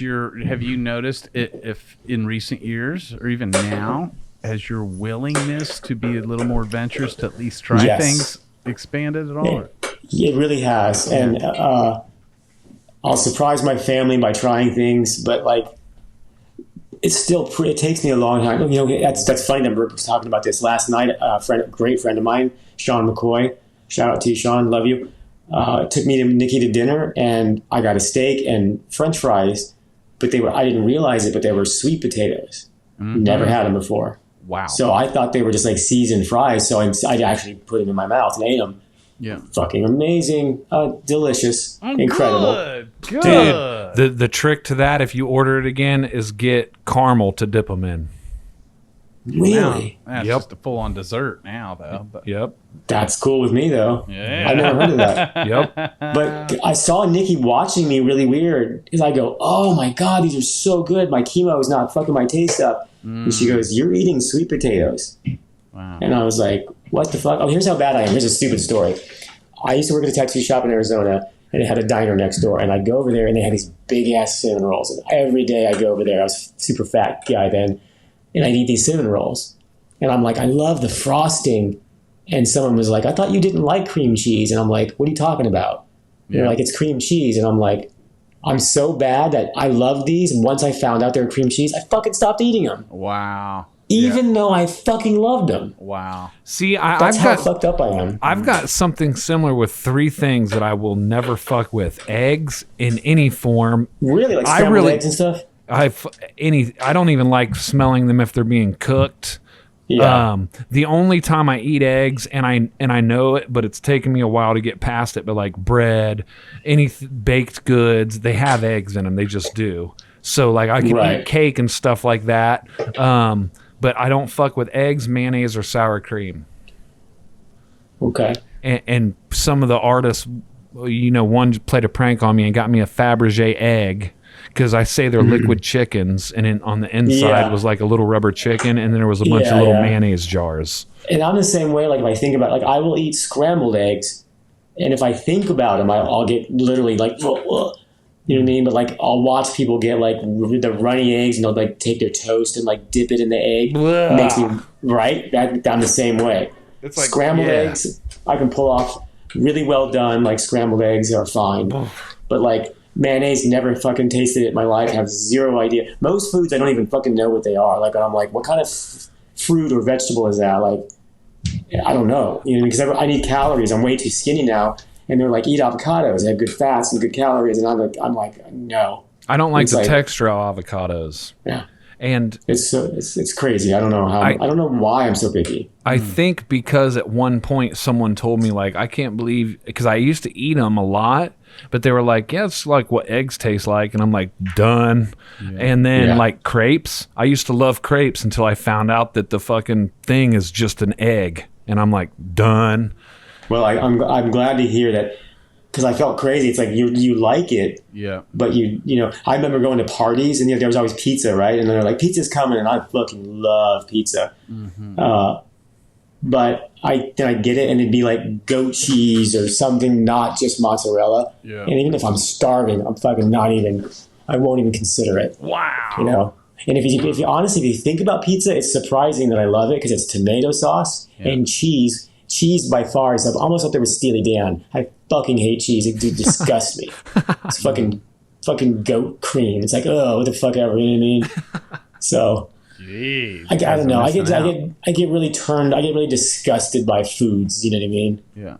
you noticed if in recent years or even now, has your willingness to be a little more adventurous to at least try things expanded at all? It really has. And I'll surprise my family by trying things, but it's still it takes me a long time. That's funny that we're talking about this last night. A great friend of mine, Sean McCoy, shout out to you, Sean, love you. Took me and Nikki to dinner, and I got a steak and French fries, but I didn't realize it, but they were sweet potatoes. Never had them before. Wow. So I thought they were just seasoned fries. So I actually put them in my mouth and ate them. Yeah. Fucking amazing. Delicious. Incredible. Good. Dude, the trick to that, if you order it again, is get caramel to dip them in. Really? That's just a full-on dessert now, though. But. Yep. That's cool with me, though. Yeah. I never heard of that. Yep. But I saw Nikki watching me really weird because I go, oh my God, these are so good. My chemo is not fucking my taste up. And she goes, you're eating sweet potatoes. Wow. And I was like, what the fuck? Oh, here's how bad I am. Here's a stupid story. I used to work at a tattoo shop in Arizona, and it had a diner next door. And I'd go over there, and they had these big-ass cinnamon rolls. And every day I'd go over there. I was a super fat guy then. And I'd eat these cinnamon rolls. And I'm like, I love the frosting. And someone was like, I thought you didn't like cream cheese. And I'm like, what are you talking about? And they're like, it's cream cheese. And I'm like, I'm so bad that I love these. And once I found out they were cream cheese, I fucking stopped eating them. Wow. Even though I fucking loved them. Wow. See, That's how fucked up I am. I've got something similar with 3 things that I will never fuck with. Eggs in any form. Really? Like scrambled eggs and stuff? I don't even like smelling them if they're being cooked. Yeah. The only time I eat eggs, and I know it, but it's taken me a while to get past it, but like bread, any baked goods, they have eggs in them. They just do. So like I can eat cake and stuff like that. But I don't fuck with eggs, mayonnaise, or sour cream. Okay. And some of the artists, one played a prank on me and got me a Fabergé egg. Because I say they're liquid chickens, and on the inside was like a little rubber chicken, and then there was a bunch of little mayonnaise jars. And I'm the same way. Like if I think about, like I will eat scrambled eggs, and if I think about them, I'll get literally like, you know what I mean? But like I'll watch people get like the runny eggs, and they'll like take their toast and like dip it in the egg. It makes me I'm the same way. It's like scrambled eggs, I can pull off really well done. Like scrambled eggs are fine, but like mayonnaise, never fucking tasted it in my life. I have zero idea. Most foods I don't even fucking know what they are. Like I'm like, what kind of fruit or vegetable is that? Like I don't know. You know, because I need calories. I'm way too skinny now, and they're like, eat avocados. They have good fats and good calories, and I'm like, no. I don't like the texture of avocados. Yeah. And it's crazy. I don't know how. I don't know why I'm so picky. I think because at one point someone told me like I can't believe because I used to eat them a lot, but they were like, yeah, it's like what eggs taste like, and I'm like, done. Yeah. And then like crepes, I used to love crepes until I found out that the fucking thing is just an egg, and I'm like, done. Well, I'm glad to hear that. Because I felt crazy. It's like you like it, but you know. I remember going to parties and there was always pizza, right? And they're like, "Pizza's coming," and I fucking love pizza. Mm-hmm. But I get it, and it'd be like goat cheese or something, not just mozzarella. Yeah. And even if I'm starving, I'm fucking not even. I won't even consider it. Wow. You know. And if you honestly, if you think about pizza, it's surprising that I love it because it's tomato sauce and cheese. Cheese by far is almost up there with Steely Dan. I fucking hate cheese. It disgusts me. It's fucking goat cream. It's like, oh, what the fuck ever. You know what I mean? So jeez, I don't know. I get really turned. I get really disgusted by foods. You know what I mean? Yeah.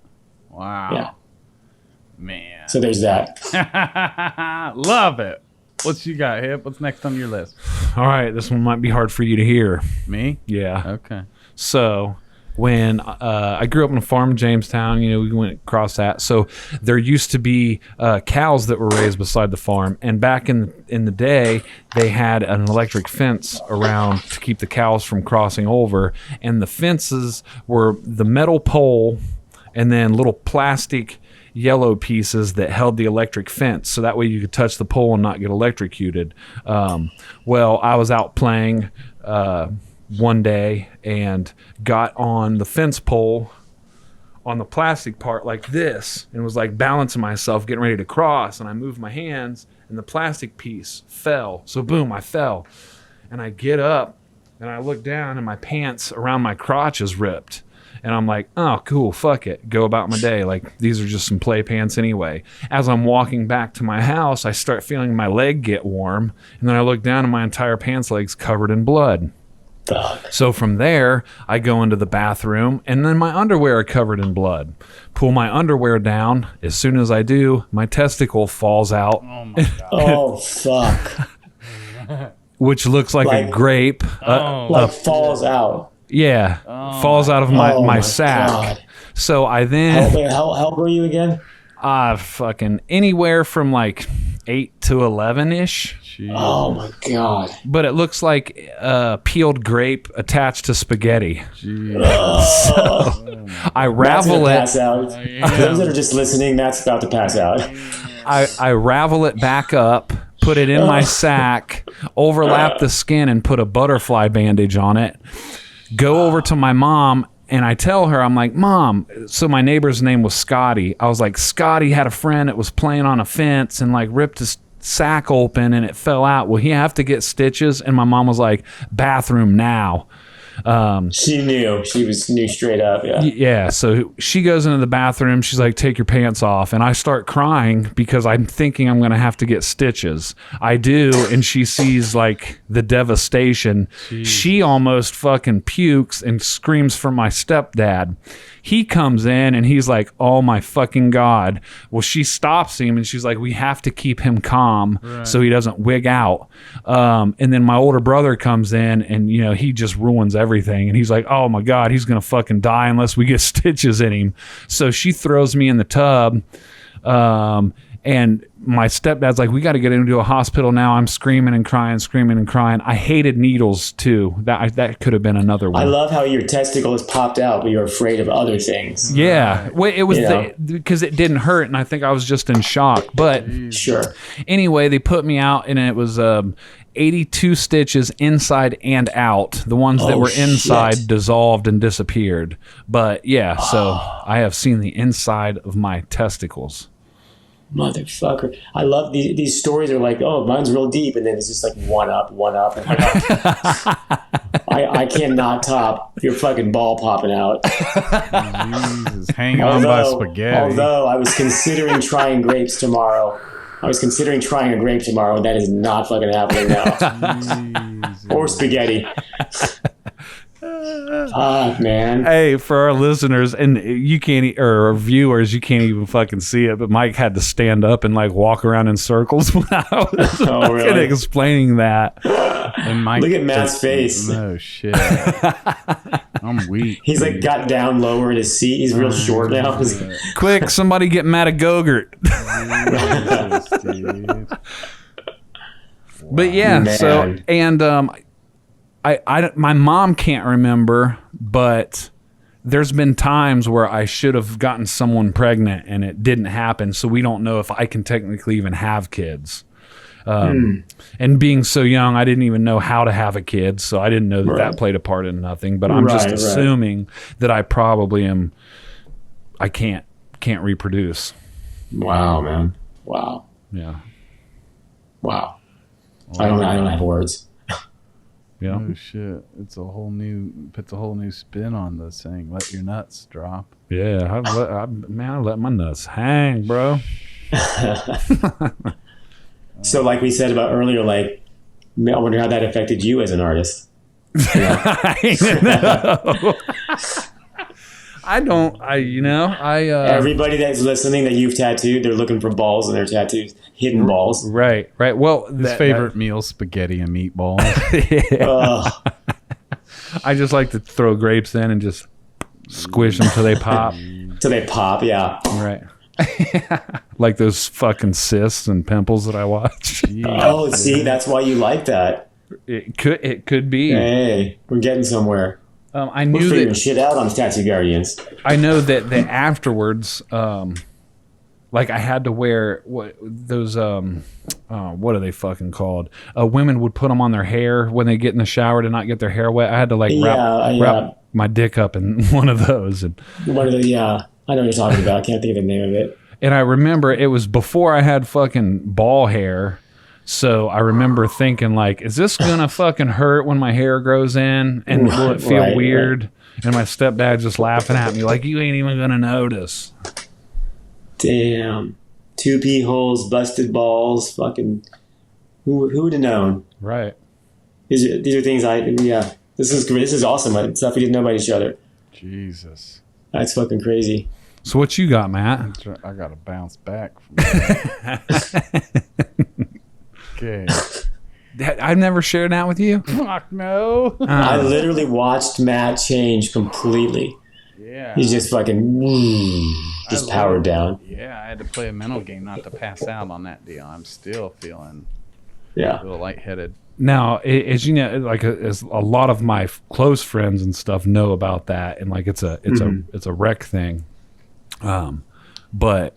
Wow. Yeah. Man. So there's that. Love it. What you got, Hip? What's next on your list? All right, this one might be hard for you to hear. Me? Yeah. Okay. So when I grew up on a farm in Jamestown, you know, we went across that. So there used to be cows that were raised beside the farm. And back in the day, they had an electric fence around to keep the cows from crossing over. And the fences were the metal pole and then little plastic yellow pieces that held the electric fence. So that way you could touch the pole and not get electrocuted. Well, I was out playing one day and got on the fence pole on the plastic part like this and was like balancing myself getting ready to cross, and I moved my hands and the plastic piece fell. So boom, I fell, and I get up and I look down and my pants around my crotch is ripped, and I'm like, oh cool, fuck it, go about my day, like these are just some play pants anyway. As I'm walking back to my house, I start feeling my leg get warm, and then I look down and my entire pants leg's covered in blood. So from there, I go into the bathroom, and then my underwear are covered in blood. Pull my underwear down. As soon as I do, my testicle falls out. Oh, my God. Oh, fuck. Which looks like a grape. Falls out. Yeah. Falls out of my sack. God. So I then... How old were you again? Fucking anywhere from like 8 to 11-ish. Jeez. Oh my God. But it looks like peeled grape attached to spaghetti. So I ravel it. Pass out. Those that are just listening, Matt's about to pass out. I ravel it back up, put it in my sack, overlap the skin, and put a butterfly bandage on it. Go over to my mom, and I tell her, I'm like, Mom, so my neighbor's name was Scotty. I was like, Scotty had a friend that was playing on a fence and like ripped his sack open and it fell out. Will he have to get stitches? And my mom was like, bathroom now. She knew. She knew straight up. Yeah. Yeah. So she goes into the bathroom. She's like, take your pants off. And I start crying because I'm thinking I'm going to have to get stitches. I do. And she sees like the devastation. Jeez. She almost fucking pukes and screams for my stepdad. He comes in and he's like, oh my fucking God. Well, she stops him and she's like, we have to keep him calm so he doesn't wig out. And then my older brother comes in and, you know, he just ruins everything. And he's like, oh my God, he's going to fucking die unless we get stitches in him. So she throws me in the tub. And my stepdad's like, we got to get into a hospital now. I'm screaming and crying. I hated needles too. That could have been another one. I love how your testicles popped out, but you're afraid of other things. Yeah. Well, it was because it didn't hurt, and I think I was just in shock. But sure. Anyway, they put me out, and it was 82 stitches inside and out. The ones that were inside dissolved and disappeared. But yeah, so I have seen the inside of my testicles. Motherfucker. I love these stories are like, oh, mine's real deep, and then it's just like one up. I cannot top your fucking ball popping out. Jesus, hang on by spaghetti. Although I was considering trying grapes tomorrow. And that is not fucking happening now. Or spaghetti. Fuck, man. Hey, for our listeners and you can't, or our viewers, you can't even fucking see it, but Mike had to stand up and like walk around in circles when I was really? explaining that. And Mike, look at Matt's face. No shit. I'm weak. He's like got down lower in his seat. He's real short now. Quick, somebody get Matt a Go-Gurt. But yeah, Man. so, and my mom can't remember, but there's been times where I should have gotten someone pregnant and it didn't happen. So we don't know if I can technically even have kids. And being so young, I didn't even know how to have a kid. So I didn't know that that played a part in nothing, but I'm just assuming that I probably am. I can't reproduce. Wow, man. Wow. Yeah. Wow. I don't have words. Yeah. Oh shit! Puts a whole new spin on this thing. Let your nuts drop. Yeah, I let my nuts hang, bro. So, like we said about earlier, like I wonder how that affected you as an artist. Everybody that's listening that you've tattooed, they're looking for balls in their tattoos, hidden balls. Right. Well, His favorite meal: spaghetti and meatballs. I just like to throw grapes in and just squish them till they pop. Yeah. Right. Like those fucking cysts and pimples that I watch. Oh, see, that's why you like that. It could be. Hey, we're getting somewhere. I We're knew figuring that. shit out on Tattoo Guardians. I know that afterwards, like I had to wear those what are they fucking called? Women would put them on their hair when they get in the shower to not get their hair wet. I had to like wrap my dick up in one of those. And one of the I know what you're talking about. I can't think of the name of it. And I remember it was before I had fucking ball hair. So I remember thinking like, is this going to fucking hurt when my hair grows in? And will it feel weird? Right. And my stepdad just laughing at me like, you ain't even going to notice. Damn. 2 pee holes, busted balls, fucking who would have known? Right. These are things This is great. This is awesome. Stuff we didn't know about each other. Jesus. That's fucking crazy. So what you got, Matt? I got to bounce back from that. Okay. I've never shared that with you. Fuck no. I literally watched Matt change completely. Yeah. He's just fucking powered down. Yeah, I had to play a mental game not to pass out on that deal. I'm still feeling a little lightheaded. Now, as you know, like as a lot of my close friends and stuff know about that, and like it's a rec thing. But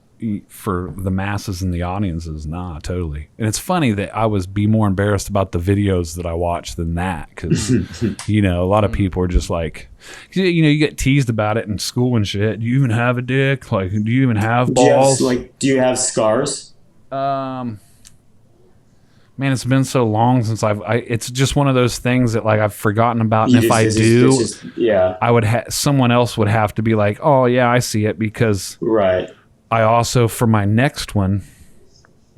for the masses and the audiences, nah, totally. And it's funny that I be more embarrassed about the videos that I watch than that, because a lot of people are just like, you get teased about it in school and shit. Do you even have a dick? Like, do you even have balls? Do you have scars? Man, it's been so long since it's just one of those things that like I've forgotten about. And if I do, I would someone else would have to be like, oh yeah, I see it, because I also, for my next one,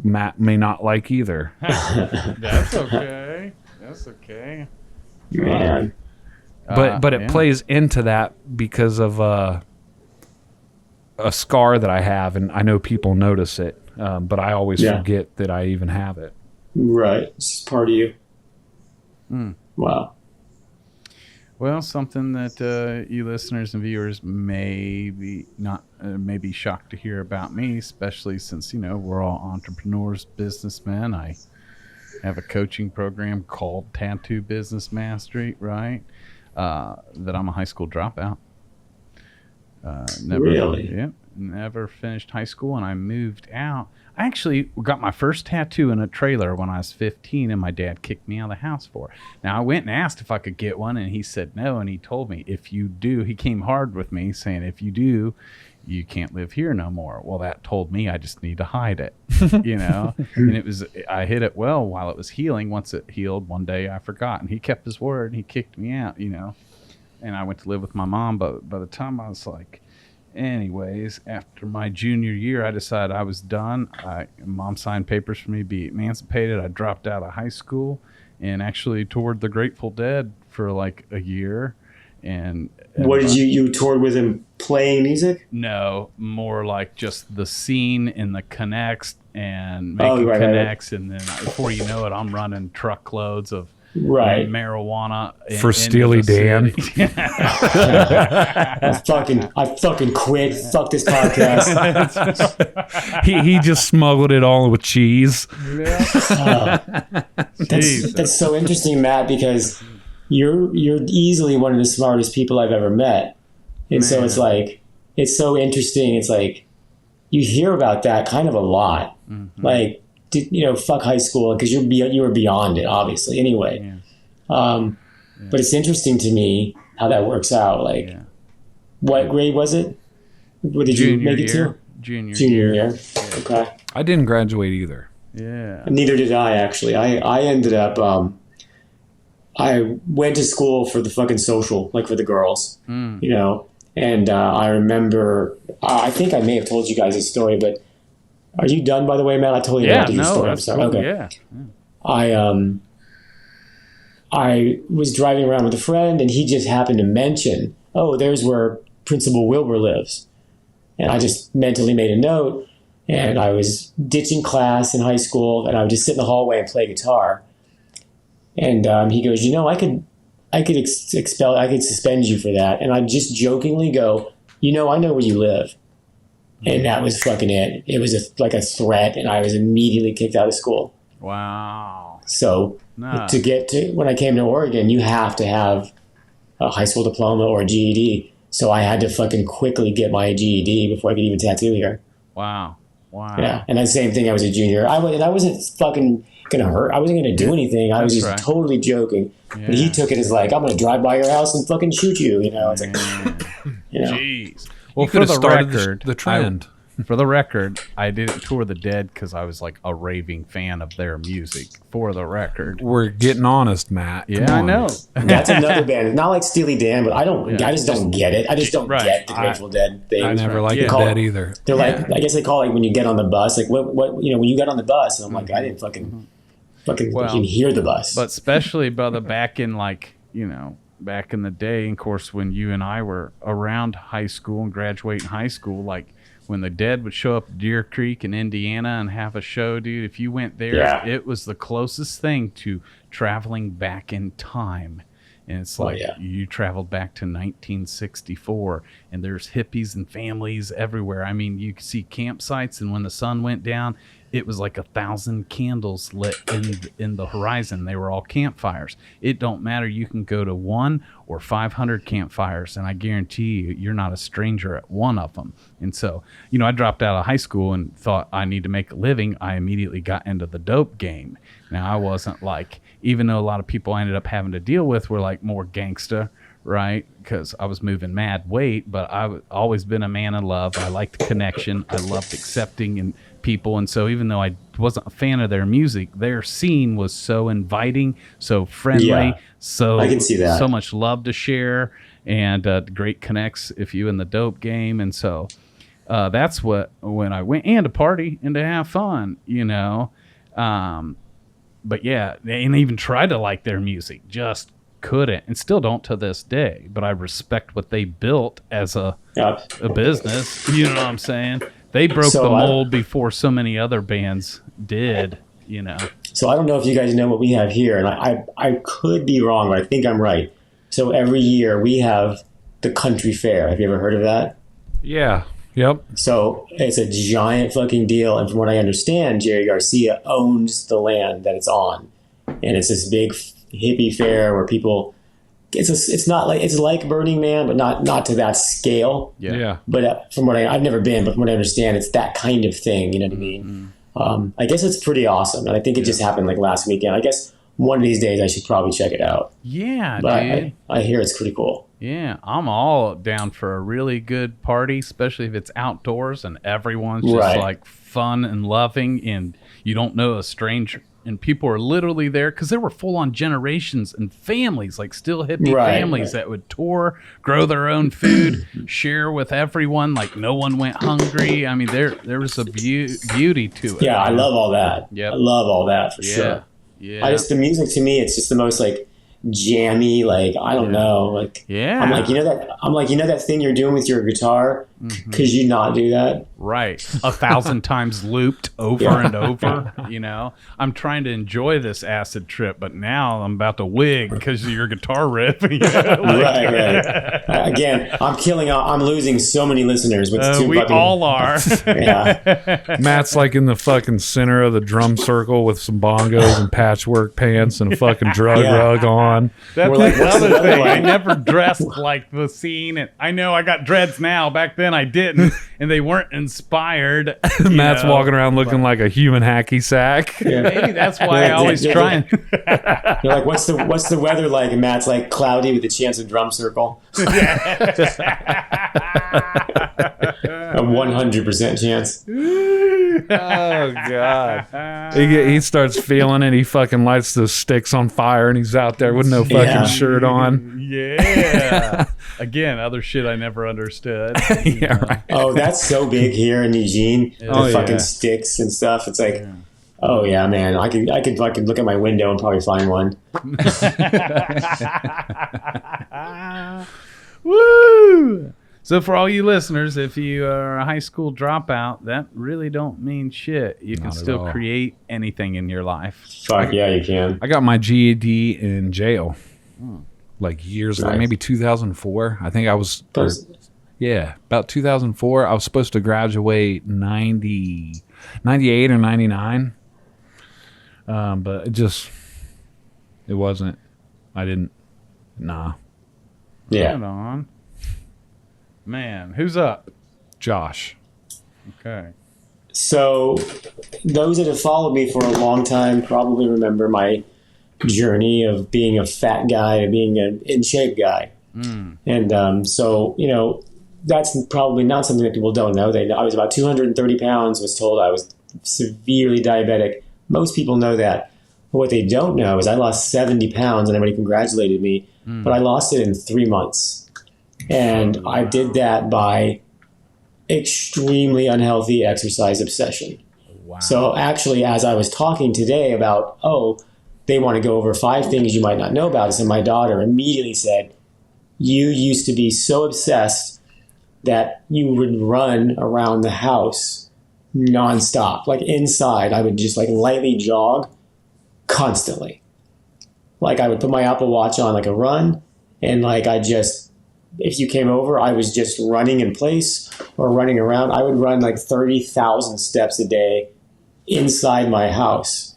Matt may not like either. That's okay. Man. But it plays into that because of a scar that I have, and I know people notice it, but I always forget that I even have it. Right. It's part of you. Wow. Well, something that you listeners and viewers may be shocked to hear about me, especially since, we're all entrepreneurs, businessmen. I have a coaching program called Tattoo Business Mastery, right? That I'm a high school dropout. Never finished high school, and I moved out. I actually got my first tattoo in a trailer when I was 15, and my dad kicked me out of the house for it. Now, I went and asked if I could get one, and he said no, and he told me, if you do, he came hard with me, saying, if you do, you can't live here no more. Well, that told me I just need to hide it, and I hid it well while it was healing. Once it healed, one day I forgot, and he kept his word and he kicked me out, and I went to live with my mom. But by the time I was like, anyways, after my junior year, I decided I was done. Mom signed papers for me to be emancipated. I dropped out of high school and actually toured the Grateful Dead for like a year. And what did you toured with him playing music? No, more like just the scene and the connects and making connects. Right. And then before you know it, I'm running truckloads of marijuana for Steely Dan. I fucking quit. Fuck this podcast. he just smuggled it all with cheese. That's so interesting, Matt, because you're easily one of the smartest people I've ever met, and so it's like it's so interesting. It's like you hear about that kind of a lot, like. Fuck high school because you were beyond it, obviously. Anyway, but it's interesting to me how that works out. Like, what grade was it? What did you make it to? Junior year. Yeah. Okay. I didn't graduate either. Yeah. Neither did I, actually. I ended up. I went to school for the fucking social, like for the girls, and I remember. I think I may have told you guys this story, but. Are you done, by the way, Matt? I totally interrupted your story. I'm sorry. Cool. Okay. Yeah. I was driving around with a friend, and he just happened to mention, "Oh, there's where Principal Wilbur lives," and I just mentally made a note. And I was ditching class in high school, and I would just sit in the hallway and play guitar. And he goes, I could suspend you for that. And I just jokingly go, I know where you live. And that was fucking it. It was like a threat, and I was immediately kicked out of school. Wow. So to get to when I came to Oregon, you have to have a high school diploma or a GED. So I had to fucking quickly get my GED before I could even tattoo here. Wow. Yeah, and the same thing. I was a junior. I wasn't fucking gonna hurt. I wasn't gonna do anything. I was just totally joking. Yeah. But he took it as like, I'm gonna drive by your house and fucking shoot you. It's like, Jeez. Well, for the record, the trend. For the record, I didn't tour the Dead because I was like a raving fan of their music. For the record, we're getting honest, Matt. Yeah, I know. That's another band. Not like Steely Dan, but I just don't get it. I just don't get the Grateful Dead thing. I never liked the Dead either. They're like, I guess they call it like when you get on the bus. Like what when you get on the bus, and I'm like, I didn't fucking hear the bus. But especially, brother, back in back in the day, of course, when you and I were around high school and graduating high school, like when the Dead would show up at Deer Creek in Indiana and have a show, dude, if you went there, it was the closest thing to traveling back in time. And it's like you traveled back to 1964, and there's hippies and families everywhere. I mean, you could see campsites, and when the sun went down, it was like 1,000 candles lit in the horizon. They were all campfires. It don't matter. You can go to 1 or 500 campfires, and I guarantee you're not a stranger at one of them. And so, I dropped out of high school and thought I need to make a living. I immediately got into the dope game. Now, I wasn't like, even though a lot of people I ended up having to deal with were like more gangsta, right? Because I was moving mad weight, but I've always been a man of love. I liked connection. I loved accepting and people. And so even though I wasn't a fan of their music, their scene was so inviting, so friendly, so I can see that. So much love to share, and great connects if you in the dope game. And so that's when I went, and to party and to have fun, but yeah, and even tried to like their music, just couldn't, and still don't to this day. But I respect what they built as a business. You know what I'm saying? They broke the mold before so many other bands did. So I don't know if you guys know what we have here, and I could be wrong, but I think I'm right. So every year we have the country fair. Have you ever heard of that? Yeah. Yep. So it's a giant fucking deal, and from what I understand, Jerry Garcia owns the land that it's on, and it's this big hippie fair where people. It's like Burning Man, but not to that scale. Yeah. But from what I've never been, but from what I understand, it's that kind of thing. You know what I mean? I guess it's pretty awesome, and I think it just happened like last weekend. I guess one of these days I should probably check it out. Yeah, but dude. I hear it's pretty cool. Yeah, I'm all down for a really good party, especially if it's outdoors and everyone's just Right. like fun and loving, and you don't know a stranger, and people are literally there because there were full-on generations and families, like still hippie Right, families that would tour, grow their own food, share with everyone. Like no one went hungry. I mean, there was a beauty to it. Yeah, I love all that. Yep. I love all that for Yeah, sure. yeah. I just the music to me, it's just the most like jammy, like I don't know, like Yeah. I'm like you know that thing you're doing with your guitar. Could you not do that? Right. 1,000 times looped over and over, you know. I'm trying to enjoy this acid trip, but now I'm about to wig because of your guitar riff. You know, like, Right. Again, I'm losing so many listeners with two we fucking, all are. yeah. Matt's like in the fucking center of the drum circle with some bongos and patchwork pants and a fucking drug Yeah. rug on. That's We're like, what's the another weather thing. I like? never dressed like the scene. And I know I got dreads now. Back then I didn't, and they weren't inspired. you Matt's know. walking around looking like a human hacky sack. Maybe that's why I always Yeah. try and... You're like, what's the weather like? And Matt's like cloudy with a chance of drum circle. A 100% chance. Oh god. He starts feeling it. He fucking lights the sticks on fire and he's out there with no fucking Yeah. shirt on. Yeah. Again, other shit I never understood. Yeah, right. Oh, that's so big here in Eugene. Oh, The fucking yeah. sticks and stuff. It's like, oh yeah, man. I could fucking look at my window and probably find one. Woo! So for all you listeners, if you are a high school dropout, that really don't mean shit. You can Not at still all. create anything in your life. Fuck yeah, you can. I got my GED in jail. Like years ago, Nice. maybe 2004. I think I was Those- yeah, about 2004. I was supposed to graduate 98 or 99. But it wasn't. I didn't. Nah. Yeah. Hold on. Man, who's up? Josh. Okay. So, those that have followed me for a long time probably remember my journey of being a fat guy to being an in shape guy. And so, you know, that's probably not something that people don't know. They know I was about 230 pounds, was told I was severely diabetic. Most people know that. But what they don't know is I lost 70 pounds and everybody congratulated me, but I lost it in 3 months. And I did that by extremely unhealthy exercise obsession. Wow. So actually, as I was talking today about, they want to go over 5 things you might not know about us, and my daughter immediately said, you used to be so obsessed that you would run around the house nonstop. Like inside, I would just like lightly jog constantly. Like I would put my Apple Watch on like a run, and like if you came over, I was just running in place or running around. I would run like 30,000 steps a day inside my house.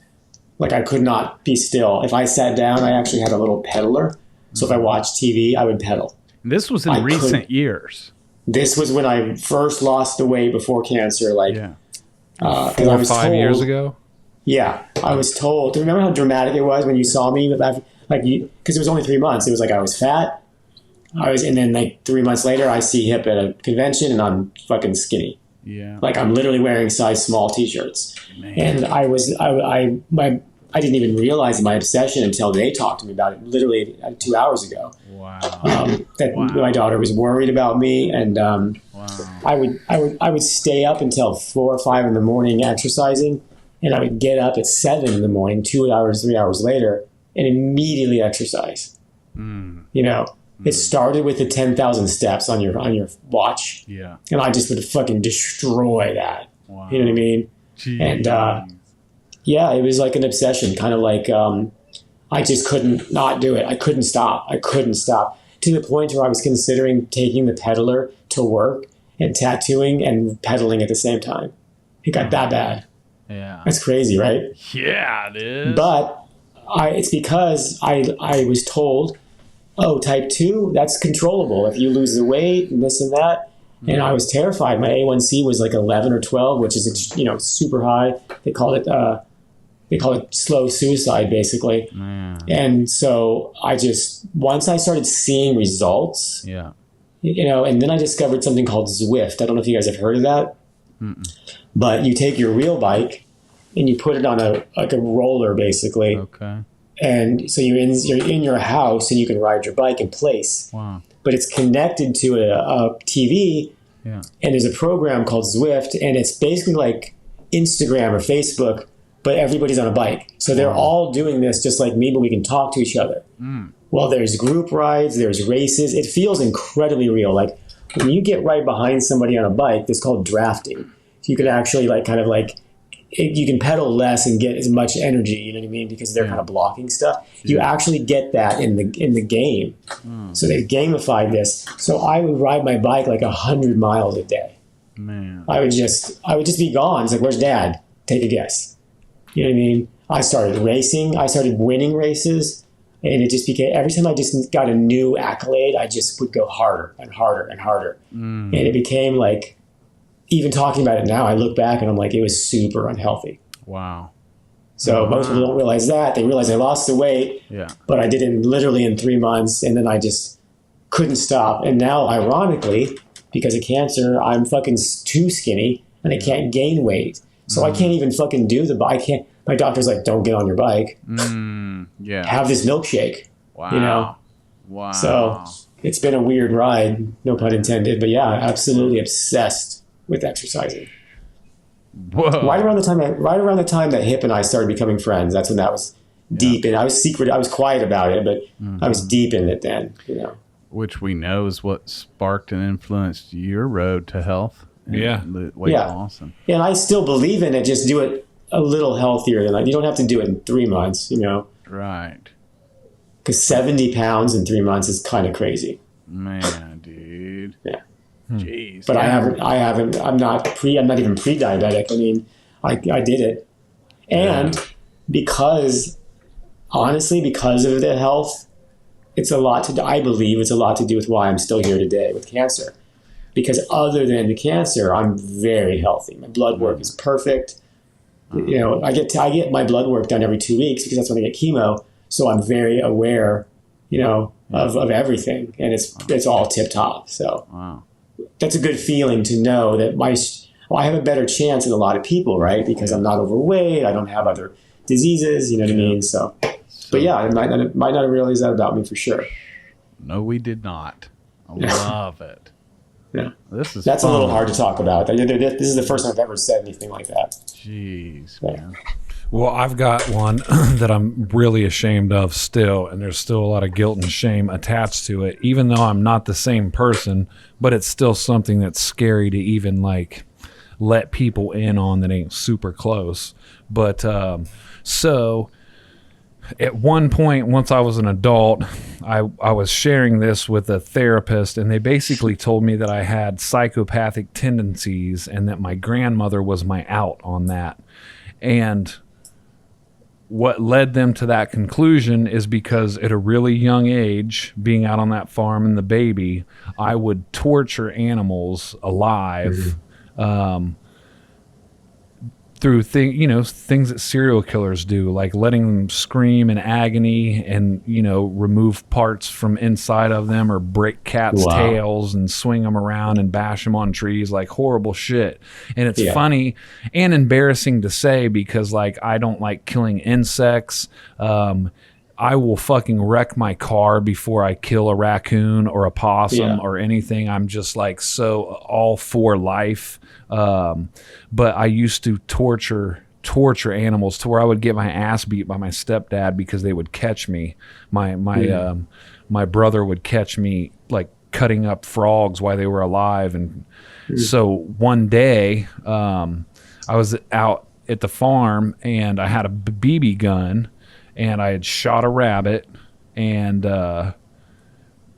Like I could not be still. If I sat down, I actually had a little pedaler. So if I watched TV, I would pedal. This was in I recent years. This was when I first lost the weight before cancer. Like, Yeah. 'cause 4 I or was 5 years told- ago. Yeah, I was told. Do you remember how dramatic it was when you saw me? Because it was only 3 months. It was like I was fat. And then like 3 months later, I see Hip at a convention, and I'm fucking skinny. Yeah. Like I'm literally wearing size small T-shirts. Man. And I didn't even realize my obsession until they talked to me about it literally 2 hours ago. Wow. That Wow. my daughter was worried about me, and Wow. I would stay up until 4 or 5 in the morning exercising, and I would get up at 7 in the morning, 2 hours, 3 hours later, and immediately exercise. You know, it started with the 10,000 steps on your watch, Yeah. and I just would fucking destroy that. Wow. You know what I mean? Jeez. And yeah, it was like an obsession, kind of like I just couldn't not do it. I couldn't stop. To the point where I was considering taking the pedaler to work and tattooing and pedaling at the same time. It got that bad. Yeah. That's crazy, right? Yeah, it is. But it's because I was told, type 2, that's controllable. If you lose the weight and this and that. And I was terrified. My A1C was like 11 or 12, which is, super high. They call it they call it slow suicide, basically. Man. And so once I started seeing results, Yeah. and then I discovered something called Zwift. I don't know if you guys have heard of that, but you take your real bike and you put it on a roller, basically. Okay. And so you're in your house and you can ride your bike in place. Wow. But it's connected to a TV, Yeah. and there's a program called Zwift, and it's basically like Instagram or Facebook, but everybody's on a bike. So they're all doing this just like me, but we can talk to each other. Well, there's group rides, there's races. It feels incredibly real. Like when you get right behind somebody on a bike, it's called drafting. So you can actually you can pedal less and get as much energy, you know what I mean? Because they're kind of blocking stuff. You actually get that in the game. So they gamified this. So I would ride my bike like 100 miles a day. Man. I would just be gone. It's like, where's Dad? Take a guess. You know what I mean? I started racing. I started winning races. And it just became, every time I just got a new accolade, I just would go harder and harder and harder. And it became like, even talking about it now, I look back and I'm like, it was super unhealthy. Wow. So most people don't realize that. They realize I lost the weight, but I did it literally in 3 months, and then I just couldn't stop. And now, ironically, because of cancer, I'm fucking too skinny and I can't gain weight. So I can't even fucking do the bike. My doctor's like, don't get on your bike. Have this milkshake. Wow. Wow. So it's been a weird ride, no pun intended. But yeah, absolutely obsessed with exercising. Whoa. Right around the time that Hip and I started becoming friends, that's when that was deep. And I was quiet about it, but I was deep in it then, Which we know is what sparked and influenced your road to health. And weight loss. And I still believe in it. Just do it a little healthier than that. You don't have to do it in 3 months, Right. Because 70 pounds in 3 months is kind of crazy. Man, dude. Yeah. Jeez. But I'm not even pre-diabetic. I mean, I did it. And honestly, because of the health, I believe it's a lot to do with why I'm still here today with cancer. Because other than the cancer, I'm very healthy. My blood work is perfect. I get my blood work done every 2 weeks because that's when I get chemo. So I'm very aware, of everything, and it's all tip top. So that's a good feeling to know that I have a better chance than a lot of people, right? Because I'm not overweight. I don't have other diseases. You know what I mean? So, but yeah, I might not have realized that about me for sure. No, we did not. I love it. Yeah, that's fun. A little hard to talk about. This is the first time I've ever said anything like that. Jeez, man. Well, I've got one that I'm really ashamed of still, and there's still a lot of guilt and shame attached to it, even though I'm not the same person, but it's still something that's scary to even let people in on that ain't super close. But so at one point, once I was an adult, I was sharing this with a therapist, and they basically told me that I had psychopathic tendencies and that my grandmother was my out on that. And what led them to that conclusion is because at a really young age, being out on that farm and the baby, I would torture animals alive. Through things that serial killers do, like letting them scream in agony and remove parts from inside of them, or break cats' tails and swing them around and bash them on trees, like horrible shit. And it's funny and embarrassing to say because I don't like killing insects. I will fucking wreck my car before I kill a raccoon or a possum or anything. I'm just so all for life. But I used to torture animals to where I would get my ass beat by my stepdad because they would catch me. My brother would catch me cutting up frogs while they were alive. And so one day, I was out at the farm and I had a BB gun. And I had shot a rabbit, and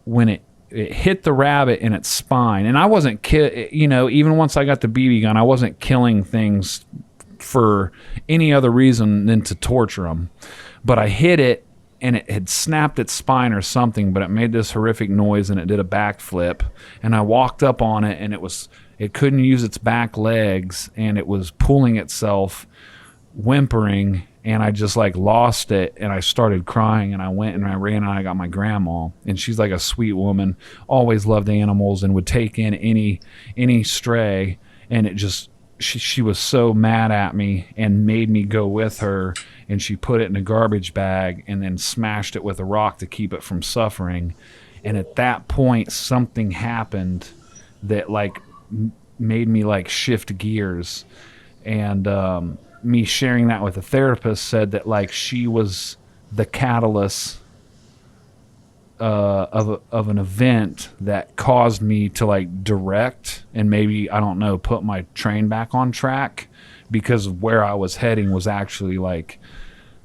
when it hit the rabbit in its spine, and I wasn't, even once I got the BB gun, I wasn't killing things for any other reason than to torture them. But I hit it, and it had snapped its spine or something, but it made this horrific noise, and it did a backflip. And I walked up on it, and it couldn't use its back legs, and it was pulling itself, whimpering, and I just like lost it, and I started crying, and I went and I ran and I got my grandma, and she's like a sweet woman, always loved animals and would take in any stray, and it just she was so mad at me and made me go with her, and she put it in a garbage bag and then smashed it with a rock to keep it from suffering. And at that point something happened that like made me like shift gears, and me sharing that with a therapist said that like she was the catalyst of an event that caused me to like direct and maybe, I don't know, put my train back on track, because where I was heading was actually like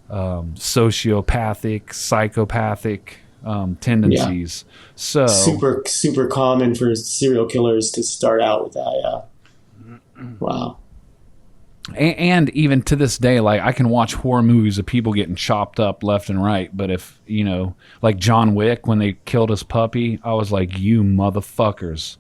sociopathic, psychopathic tendencies. So super common for serial killers to start out with that. Yeah. Wow. And even to this day, like I can watch horror movies of people getting chopped up left and right. But if, you know, like John Wick, when they killed his puppy, I was like, you motherfuckers.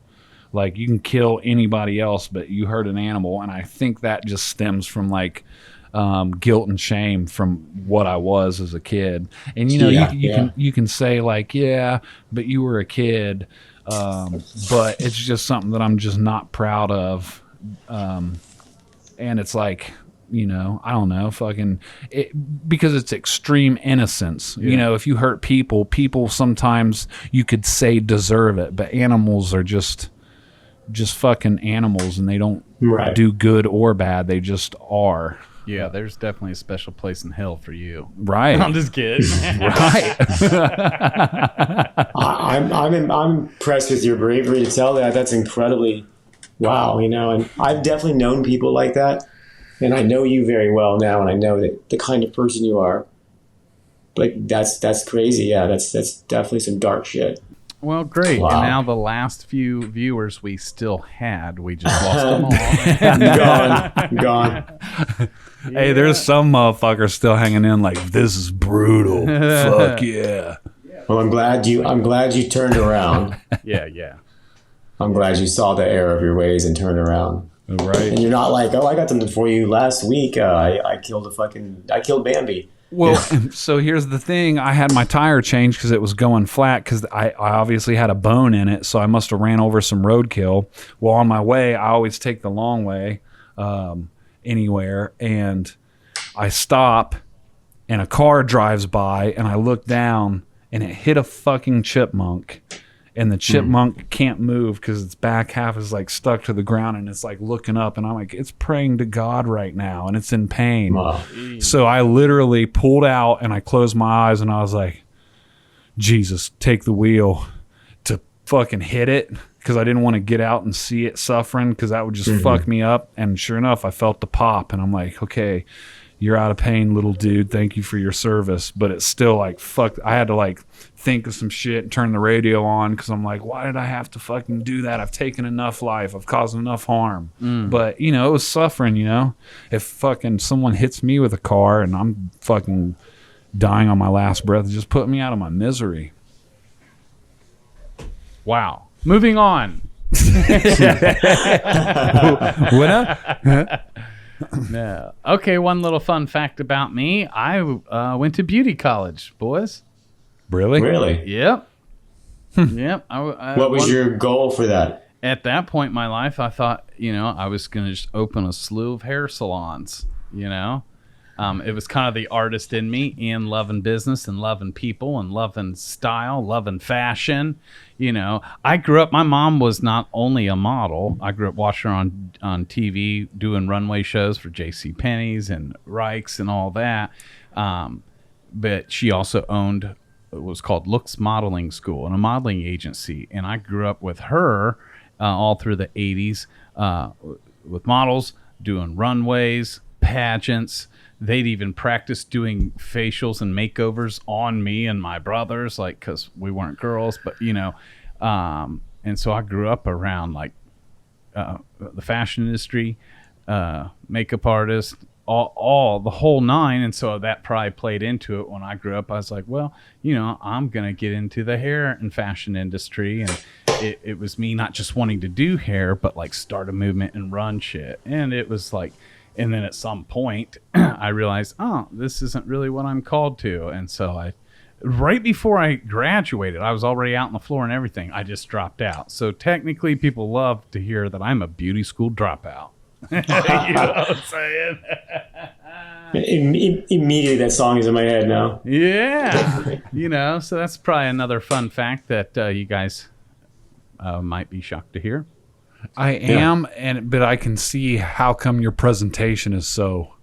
Like, you can kill anybody else, but you hurt an animal. And I think that just stems from like guilt and shame from what I was as a kid. And, you know, you can say like, yeah, but you were a kid. But it's just something that I'm just not proud of. And it's like, you know, I don't know, because it's extreme innocence. Yeah. You know, if you hurt people sometimes you could say deserve it, but animals are just fucking animals, and they don't do good or bad. They just are. Yeah, there's definitely a special place in hell for you. Right. I'm just kidding. Right. I'm impressed with your bravery to tell that. That's incredibly wow, you know, and I've definitely known people like that, and I know you very well now, and I know that the kind of person you are. But that's crazy. Yeah, that's definitely some dark shit. Well, great. Wow. And now the last few viewers we still had, we just lost them all. Gone. Yeah. Hey, there's some motherfuckers still hanging in like, this is brutal. Fuck yeah. Well, I'm glad you turned around. Yeah. I'm glad you saw the error of your ways and turned around. Right. And you're not like, oh, I got something for you last week. I killed Bambi. Well, so here's the thing. I had my tire changed because it was going flat, because I obviously had a bone in it, so I must have ran over some roadkill. Well, on my way, I always take the long way anywhere, and I stop, and a car drives by, and I look down, and it hit a fucking chipmunk. And the chipmunk can't move because its back half is like stuck to the ground, and it's like looking up, and I'm like, it's praying to God right now, and it's in pain. Wow. So I literally pulled out and I closed my eyes, and I was like, Jesus, take the wheel, to fucking hit it, because I didn't want to get out and see it suffering, because that would just fuck me up. And sure enough, I felt the pop, and I'm like, okay, you're out of pain, little dude. Thank you for your service. But it's still like, fuck. I had to like think of some shit and turn the radio on, because I'm like, why did I have to fucking do that? I've taken enough life. I've caused enough harm. But, you know, it was suffering, you know. If fucking someone hits me with a car and I'm fucking dying on my last breath, just put me out of my misery. Wow. Moving on. No. Okay, one little fun fact about me. I went to beauty college, boys. Really? Yep. Yep. What was your goal for that? At that point in my life, I thought, you know, I was going to just open a slew of hair salons, you know. It was kind of the artist in me, and loving business and loving people and loving style, loving fashion. You know, I grew up, my mom was not only a model. I grew up watching her on TV doing runway shows for JCPenney's and Reich's and all that. But she also owned what was called Looks Modeling School and a modeling agency. And I grew up with her all through the 80s with models, doing runways, pageants. They'd even practice doing facials and makeovers on me and my brothers, like, because we weren't girls, but, you know. And so I grew up around, like, the fashion industry, makeup artists, all the whole nine. And so that probably played into it. When I grew up, I was like, well, you know, I'm going to get into the hair and fashion industry. And it was me not just wanting to do hair, but, like, start a movement and run shit. And it was like, And then at some point, I realized, oh, this isn't really what I'm called to. And so right before I graduated, I was already out on the floor and everything. I just dropped out. So technically, people love to hear that I'm a beauty school dropout. You know what I'm saying? Immediately, that song is in my head now. Yeah. You know, so that's probably another fun fact that you guys might be shocked to hear. I am, but I can see how come your presentation is so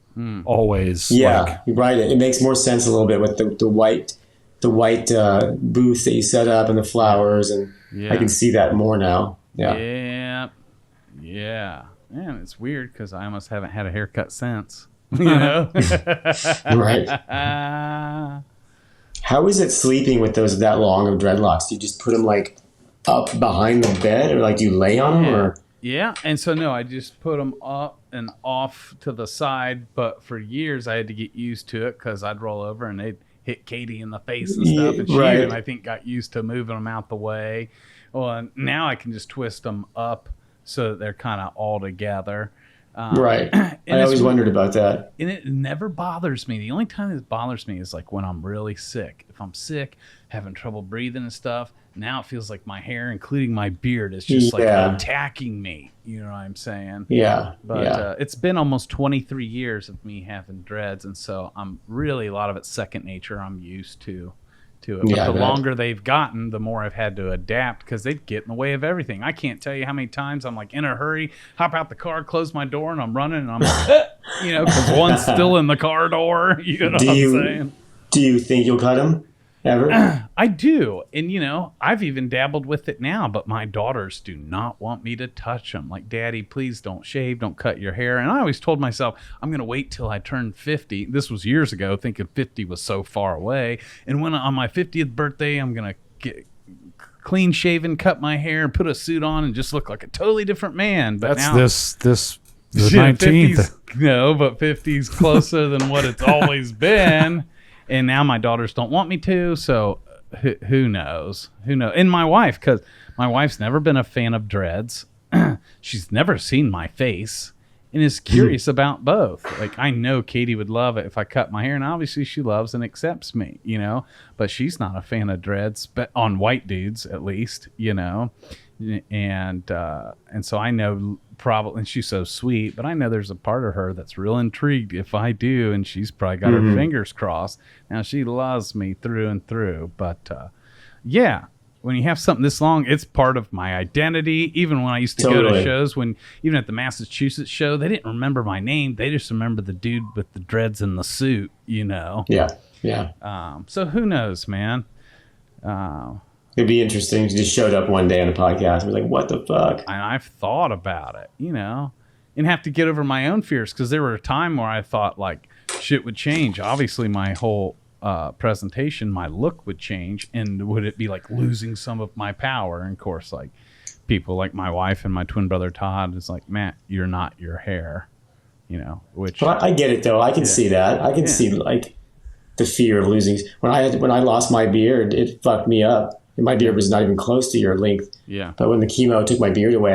always. Yeah, you're right. It makes more sense a little bit with the white booth that you set up and the flowers, and I can see that more now. Yeah. Man, it's weird because I almost haven't had a haircut since. You know, right? How is it sleeping with those that long of dreadlocks? Do you just put them like up behind the bed, or like do you lay on them, or? Yeah, and so no, I just put them up and off to the side. But for years, I had to get used to it because I'd roll over and they'd hit Katie in the face and stuff, and she even, I think, got used to moving them out the way. Well, now I can just twist them up so that they're kind of all together. Right. I always wondered about that. And it never bothers me. The only time it bothers me is like when I'm really sick. If I'm sick, having trouble breathing and stuff, now it feels like my hair, including my beard, is just like attacking me. You know what I'm saying? Yeah. But it's been almost 23 years of me having dreads, and so I'm really, a lot of it's second nature. I'm used to it. But the longer they've gotten, the more I've had to adapt because they get in the way of everything. I can't tell you how many times I'm like in a hurry, hop out the car, close my door, and I'm running, and I'm like, you know, because one's still in the car door. You know what I'm saying? Do you think you'll cut them ever? I do. And, you know, I've even dabbled with it now, but my daughters do not want me to touch them. Like, Daddy, please don't shave, don't cut your hair. And I always told myself, I'm going to wait till I turn 50. This was years ago, thinking 50 was so far away. And when on my 50th birthday, I'm going to get clean shaven, cut my hair, put a suit on, and just look like a totally different man. But that's now, this the 19th. No, but 50's closer than what it's always been. And now my daughters don't want me to, so who knows? Who knows? And my wife, because my wife's never been a fan of dreads. She's never seen my face and is curious about both. Like, I know Katie would love it if I cut my hair, and obviously she loves and accepts me, you know. But she's not a fan of dreads, but on white dudes at least, you know. And so I know probably, and she's so sweet, but I know there's a part of her that's real intrigued if I do, and she's probably got her fingers crossed. Now, she loves me through and through, but yeah, when you have something this long, it's part of my identity. Even when I used to go to shows, even at the Massachusetts show, they didn't remember my name. They just remember the dude with the dreads and the suit, you know? Yeah. So who knows, man? It'd be interesting if you just showed up one day on a podcast and be like, what the fuck? And I've thought about it, you know, and have to get over my own fears, because there were a time where I thought like shit would change. Obviously, my whole presentation, my look would change, and would it be like losing some of my power? And of course, like people like my wife and my twin brother Todd is like, Matt, you're not your hair, you know. Which I get it though. I can see that. I can see like the fear of losing. When I lost my beard, it fucked me up. My beard was not even close to your length. Yeah. But when the chemo took my beard away,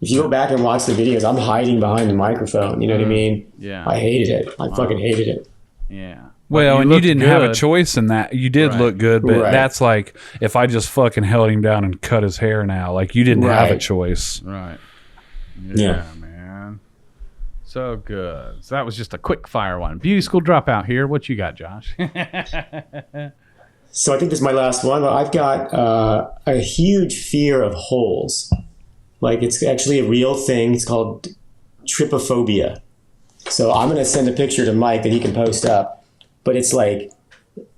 if you go back and watch the videos, I'm hiding behind the microphone. You know what I mean? Yeah. I hated it. I fucking hated it. Yeah. Well, and you didn't have a choice in that. You did look good, but that's like if I just fucking held him down and cut his hair now. Like, you didn't have a choice. Right. Yeah, man. So good. So that was just a quick fire one. Beauty school dropout here. What you got, Josh? So I think this is my last one. I've got a huge fear of holes. Like, it's actually a real thing. It's called trypophobia. So I'm going to send a picture to Mike that he can post up. But it's like...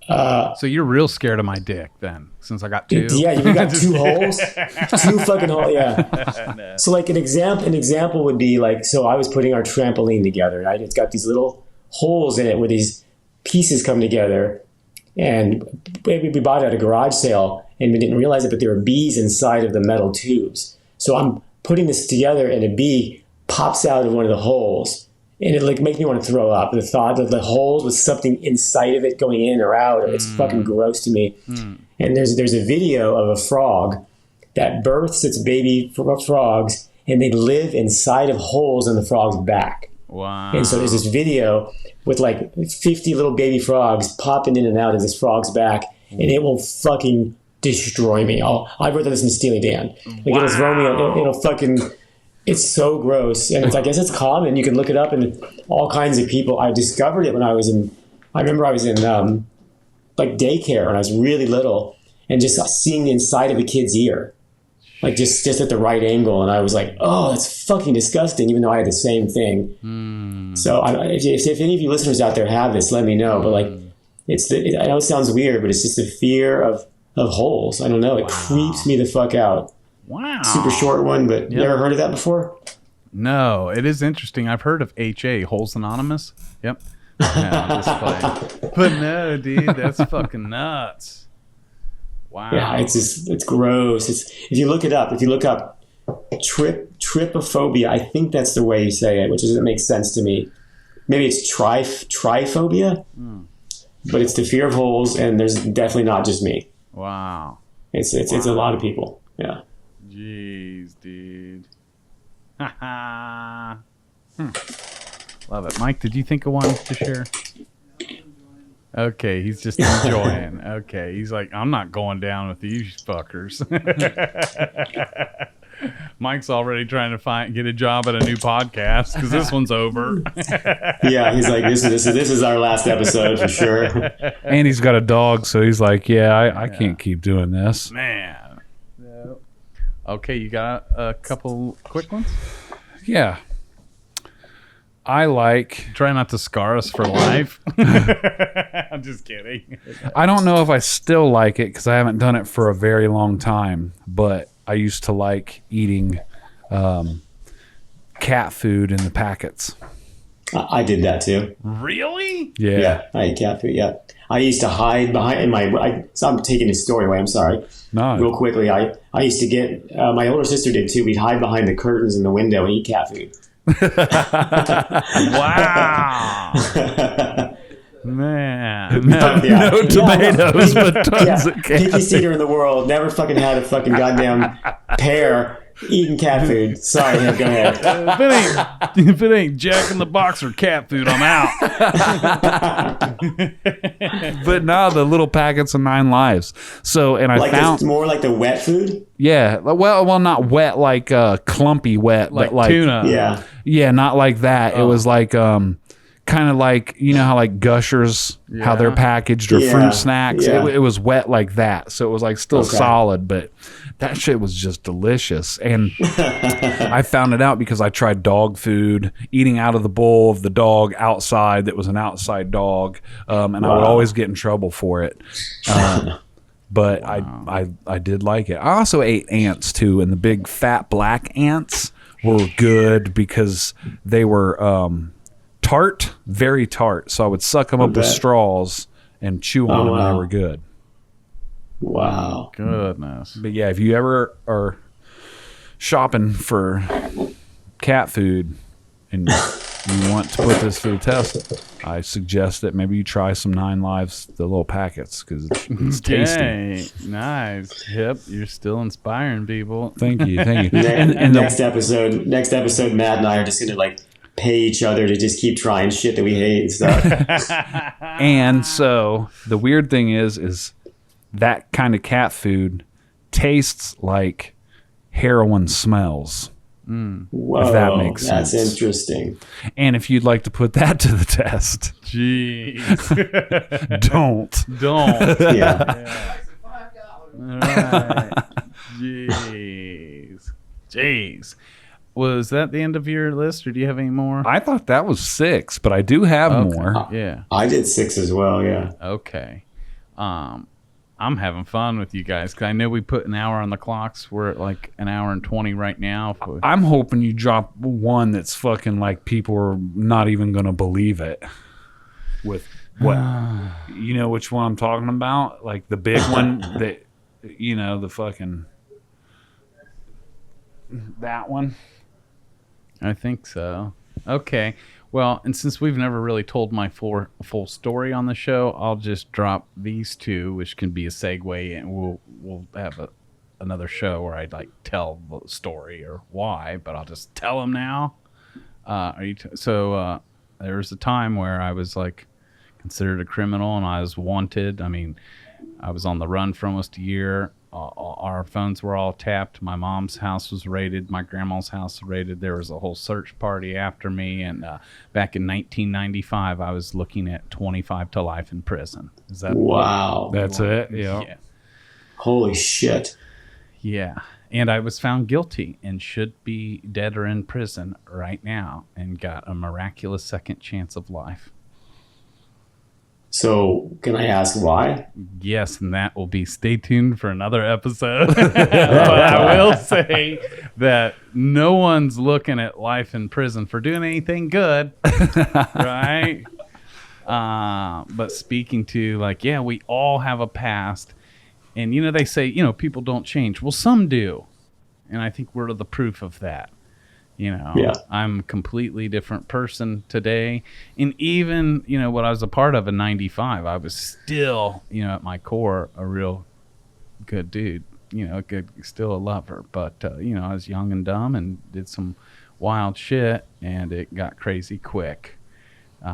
so you're real scared of my dick then, since I got two? Yeah, you got two holes? Two fucking holes, yeah. No. So like an example would be like, so I was putting our trampoline together, right? It's got these little holes in it where these pieces come together. And we bought it at a garage sale, and we didn't realize it, but there were bees inside of the metal tubes. So I'm putting this together, and a bee pops out of one of the holes, and it like makes me want to throw up. The thought that the holes with something inside of it going in or out, it's fucking gross to me. And there's a video of a frog that births its baby frogs, and they live inside of holes in the frog's back. Wow. And so there's this video with like 50 little baby frogs popping in and out of this frog's back, and it will fucking destroy me. I'd rather listen to Steely Dan. Like it'll throw me. It'll fucking. It's so gross, and I guess it's common. You can look it up, and all kinds of people. I discovered it when I was in. I remember I was in like daycare when I was really little, and just seeing the inside of a kid's ear. Like just at the right angle, and I was like, "Oh, that's fucking disgusting." Even though I had the same thing. So, if any of you listeners out there have this, let me know. But like, I know it sounds weird, but it's just the fear of holes. I don't know. It creeps me the fuck out. Wow. Super short one, but you ever heard of that before? No, it is interesting. I've heard of HA, Holes Anonymous. Yep. Yeah, I'm just playing. But no, dude, that's fucking nuts. Wow. Yeah, it's gross. If you look up trypophobia, I think that's the way you say it, which doesn't make sense to me. Maybe it's triphobia, but it's the fear of holes, and there's definitely not just me. Wow. It's a lot of people. Yeah. Jeez, dude. Love it. Mike, did you think of one to share? Okay, he's just enjoying. Okay, he's like, I'm not going down with these fuckers. Mike's already trying to get a job at a new podcast because this one's over. Yeah, he's like, this is our last episode for sure. And he's got a dog, so he's like, I can't keep doing this. Man. Okay, you got a couple quick ones? Yeah. I like... Try not to scar us for life. I'm just kidding. I don't know if I still like it because I haven't done it for a very long time, but I used to like eating cat food in the packets. I did that too. Really? Yeah. I ate cat food, yeah. I used to hide behind so I'm taking this story away, I'm sorry. No. Real quickly, I used to get, my older sister did too, we'd hide behind the curtains in the window and eat cat food. Wow. Man. No tomatoes, but tons of cat Pickiest eater in the world. Never fucking had a fucking goddamn pear eating cat food. Sorry, go ahead. If it ain't Jack in the Box or cat food, I'm out. But no, the little packets of 9 Lives. So, and I like found... It's more like the wet food? Yeah. Well, not wet, like clumpy wet, Like but like... tuna. Yeah. Yeah, not like that. It was like... kind of like, you know how like Gushers, how they're packaged, or fruit snacks. Yeah. It was wet like that. So it was like still solid, but that shit was just delicious. And I found it out because I tried dog food, eating out of the bowl of the dog outside that was an outside dog. And I would always get in trouble for it. But I did like it. I also ate ants too, and the big fat black ants were good because they were... tart, very tart. So I would suck them up with straws and chew on them, and they were good. Wow. Goodness. But yeah, if you ever are shopping for cat food and you want to put this to the test, I suggest that maybe you try some 9 Lives, the little packets, because it's tasty. Yay. Nice. Yep, you're still inspiring people. Thank you. And Next episode, Matt and I are just going to like pay each other to just keep trying shit that we hate and stuff. And so the weird thing is that kind of cat food tastes like heroin smells. Whoa, if that makes sense. That's interesting. And if you'd like to put that to the test, Jeez. don't. Yeah. All right. Jeez. Was that the end of your list, or do you have any more? I thought that was 6, but I do have more. Yeah. I did 6 as well, yeah. Okay. I'm having fun with you guys because I know we put an hour on the clocks. We're at like an hour and 20 right now. I'm hoping you drop one that's fucking like people are not even going to believe it. With what? You know which one I'm talking about? Like the big one that, you know, the fucking... That one? I think so. Okay. Well, and since we've never really told my full story on the show, I'll just drop these two, which can be a segue, and we'll have another show where I'd like tell the story or why, but I'll just tell them now. There was a time where I was like considered a criminal and I was wanted. I mean, I was on the run for almost a year. Our phones were all tapped. My mom's house was raided. My grandma's house was raided. There was a whole search party after me. And back in 1995, I was looking at 25 to life in prison. Is that wow? That's it. Yeah. Holy shit. Yeah. And I was found guilty and should be dead or in prison right now and got a miraculous second chance of life. So, can I ask why? Yes, and that will be, stay tuned for another episode. But I will say that no one's looking at life in prison for doing anything good, right? But speaking to, like, yeah, we all have a past. And, you know, they say, you know, people don't change. Well, some do. And I think we're the proof of that. You know, yeah. I'm a completely different person today. And even, you know, what I was a part of in 95, I was still, you know, at my core, a real good dude, you know, still a lover. But, you know, I was young and dumb and did some wild shit and it got crazy quick. You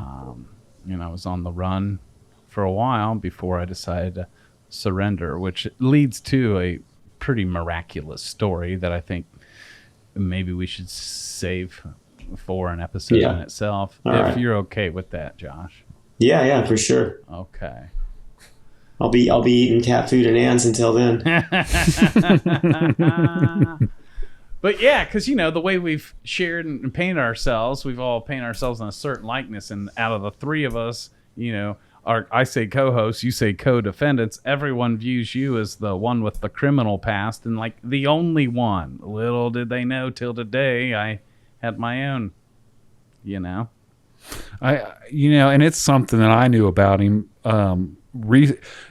know, I was on the run for a while before I decided to surrender, which leads to a pretty miraculous story that I think maybe we should save for an episode in itself. If you're okay with that, Josh. Yeah, for sure. Okay. I'll be eating cat food and ants until then. But yeah, because, you know, the way we've shared and painted ourselves, we've all painted ourselves in a certain likeness. And out of the three of us, you know, I say co-hosts, you say co-defendants. Everyone views you as the one with the criminal past and like the only one. Little did they know till today I had my own, you know. And it's something that I knew about him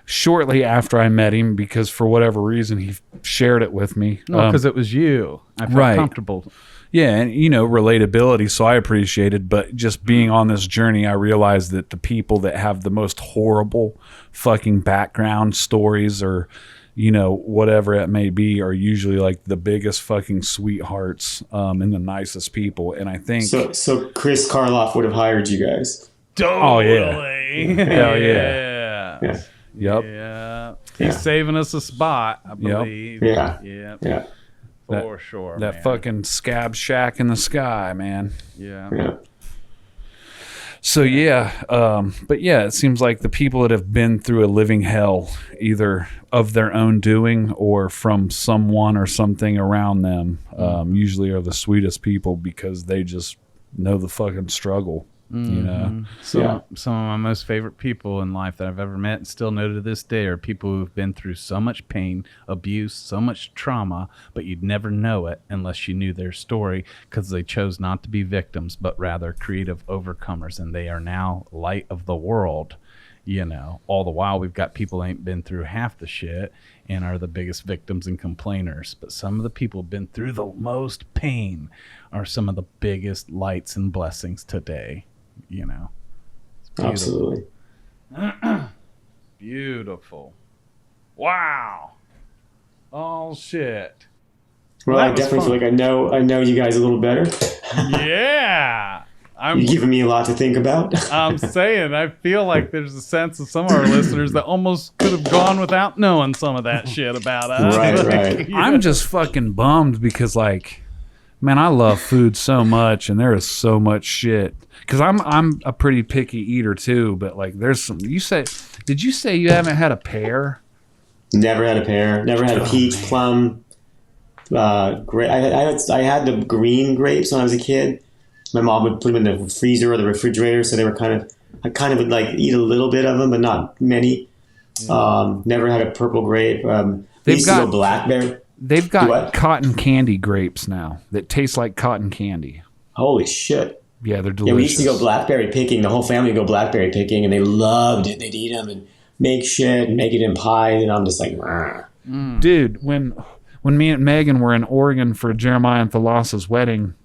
shortly after I met him because for whatever reason he shared it with me. No, because it was you. I felt comfortable. Yeah, and, you know, relatability, so I appreciated, but just being on this journey, I realized that the people that have the most horrible fucking background stories or, you know, whatever it may be are usually like the biggest fucking sweethearts and the nicest people, and I think... So Chris Karloff would have hired you guys. Totally. Oh, yeah. Hell yeah. Yep. Yeah. He's saving us a spot, I believe. Yep. Yeah. For sure. That man. fucking scab shack in the sky, man. Yeah. So but yeah, it seems like the people that have been through a living hell, either of their own doing or from someone or something around them, usually are the sweetest people because they just know the fucking struggle. You know, some of my most favorite people in life that I've ever met and still know to this day are people who've been through so much pain, abuse, so much trauma, but you'd never know it unless you knew their story because they chose not to be victims, but rather creative overcomers. And they are now light of the world. You know, all the while we've got people who ain't been through half the shit and are the biggest victims and complainers. But some of the people who've been through the most pain are some of the biggest lights and blessings today. You know, absolutely beautiful. Wow. Oh shit. Well, I definitely feel like I know you guys a little better. Yeah. You're giving me a lot to think about. I'm saying I feel like there's a sense of some of our listeners that almost could have gone without knowing some of that shit about us. Right. Yeah. I'm just fucking bummed because, like, man, I love food so much, and there is so much shit. Because I'm a pretty picky eater too, but like, there's some. Did you say you haven't had a pear? Never had a pear. Never had a peach, plum, grape. I had the green grapes when I was a kid. My mom would put them in the freezer or the refrigerator, so they were I kind of would like eat a little bit of them, but not many. Never had a purple grape. They've got blackberry. They've got cotton candy grapes now that taste like cotton candy. Holy shit. Yeah, they're delicious. Yeah, we used to go blackberry picking. The whole family would go blackberry picking, and they loved it. They'd eat them and make shit and make it in pie, and I'm just like, Dude, when me and Megan were in Oregon for Jeremiah and Thalassa's wedding,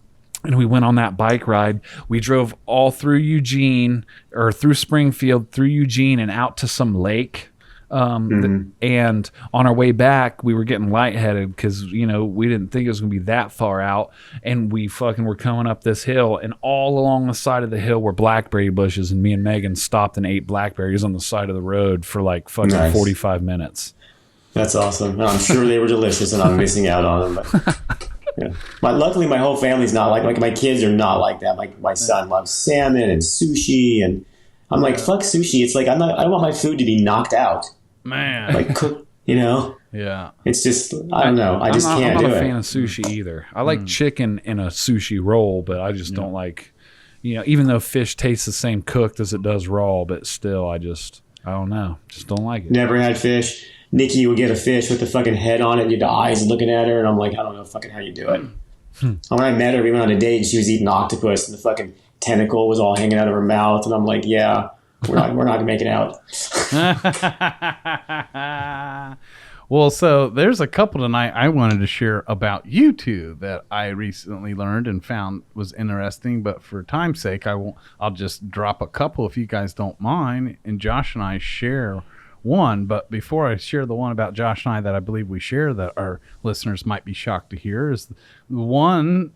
and we went on that bike ride, we drove all through Eugene, or through Springfield, through Eugene, and out to some lake And on our way back, we were getting lightheaded because, you know, we didn't think it was going to be that far out. And we fucking were coming up this hill, and all along the side of the hill were blackberry bushes. And me and Megan stopped and ate blackberries on the side of the road for like fucking 45 minutes. That's awesome. I'm sure they were delicious, and I'm missing out on them. But, yeah. Luckily, my whole family's not like my kids are not like that. My son loves salmon and sushi, and I'm like, fuck sushi. It's like I don't want my food to be knocked out. Man, like cook, you know? Yeah. It's just I don't know. I just can't do it. I'm not a fan of sushi either. I like chicken in a sushi roll, but I just don't like, you know, even though fish tastes the same cooked as it does raw, but still, I don't know, just don't like it. Never had fish. Nikki would get a fish with the fucking head on it, and you had the eyes looking at her, and I'm like, I don't know fucking how you do it. And when I met her, we went on a date, and she was eating octopus, and the fucking tentacle was all hanging out of her mouth, and I'm like, yeah, we're not making out. Well, so there's a couple tonight I wanted to share about you two that I recently learned and found was interesting, but for time's sake, I'll just drop a couple if you guys don't mind, and Josh and I share one. But before I share the one about Josh and I that I believe we share that our listeners might be shocked to hear is one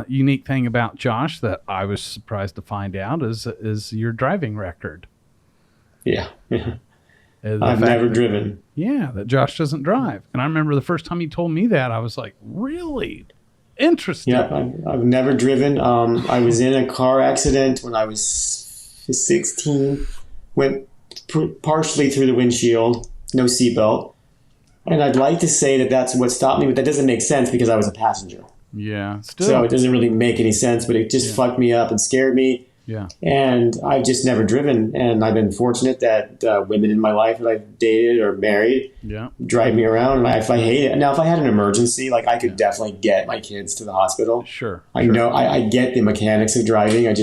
unique thing about Josh that I was surprised to find out is your driving record. Yeah. I've never driven. Yeah, that Josh doesn't drive. And I remember the first time he told me that, I was like, really? Interesting. Yeah, I've never driven. I was in a car accident when I was 16. Went partially through the windshield, no seatbelt. And I'd like to say that that's what stopped me, but that doesn't make sense because I was a passenger. Yeah, still. So it doesn't really make any sense, but it just fucked me up and scared me. Yeah. And I've just never driven. And I've been fortunate that women in my life that I've dated or married drive me around. And if I hate it. Now, if I had an emergency, like I could definitely get my kids to the hospital. Sure. I know I get the mechanics of driving. I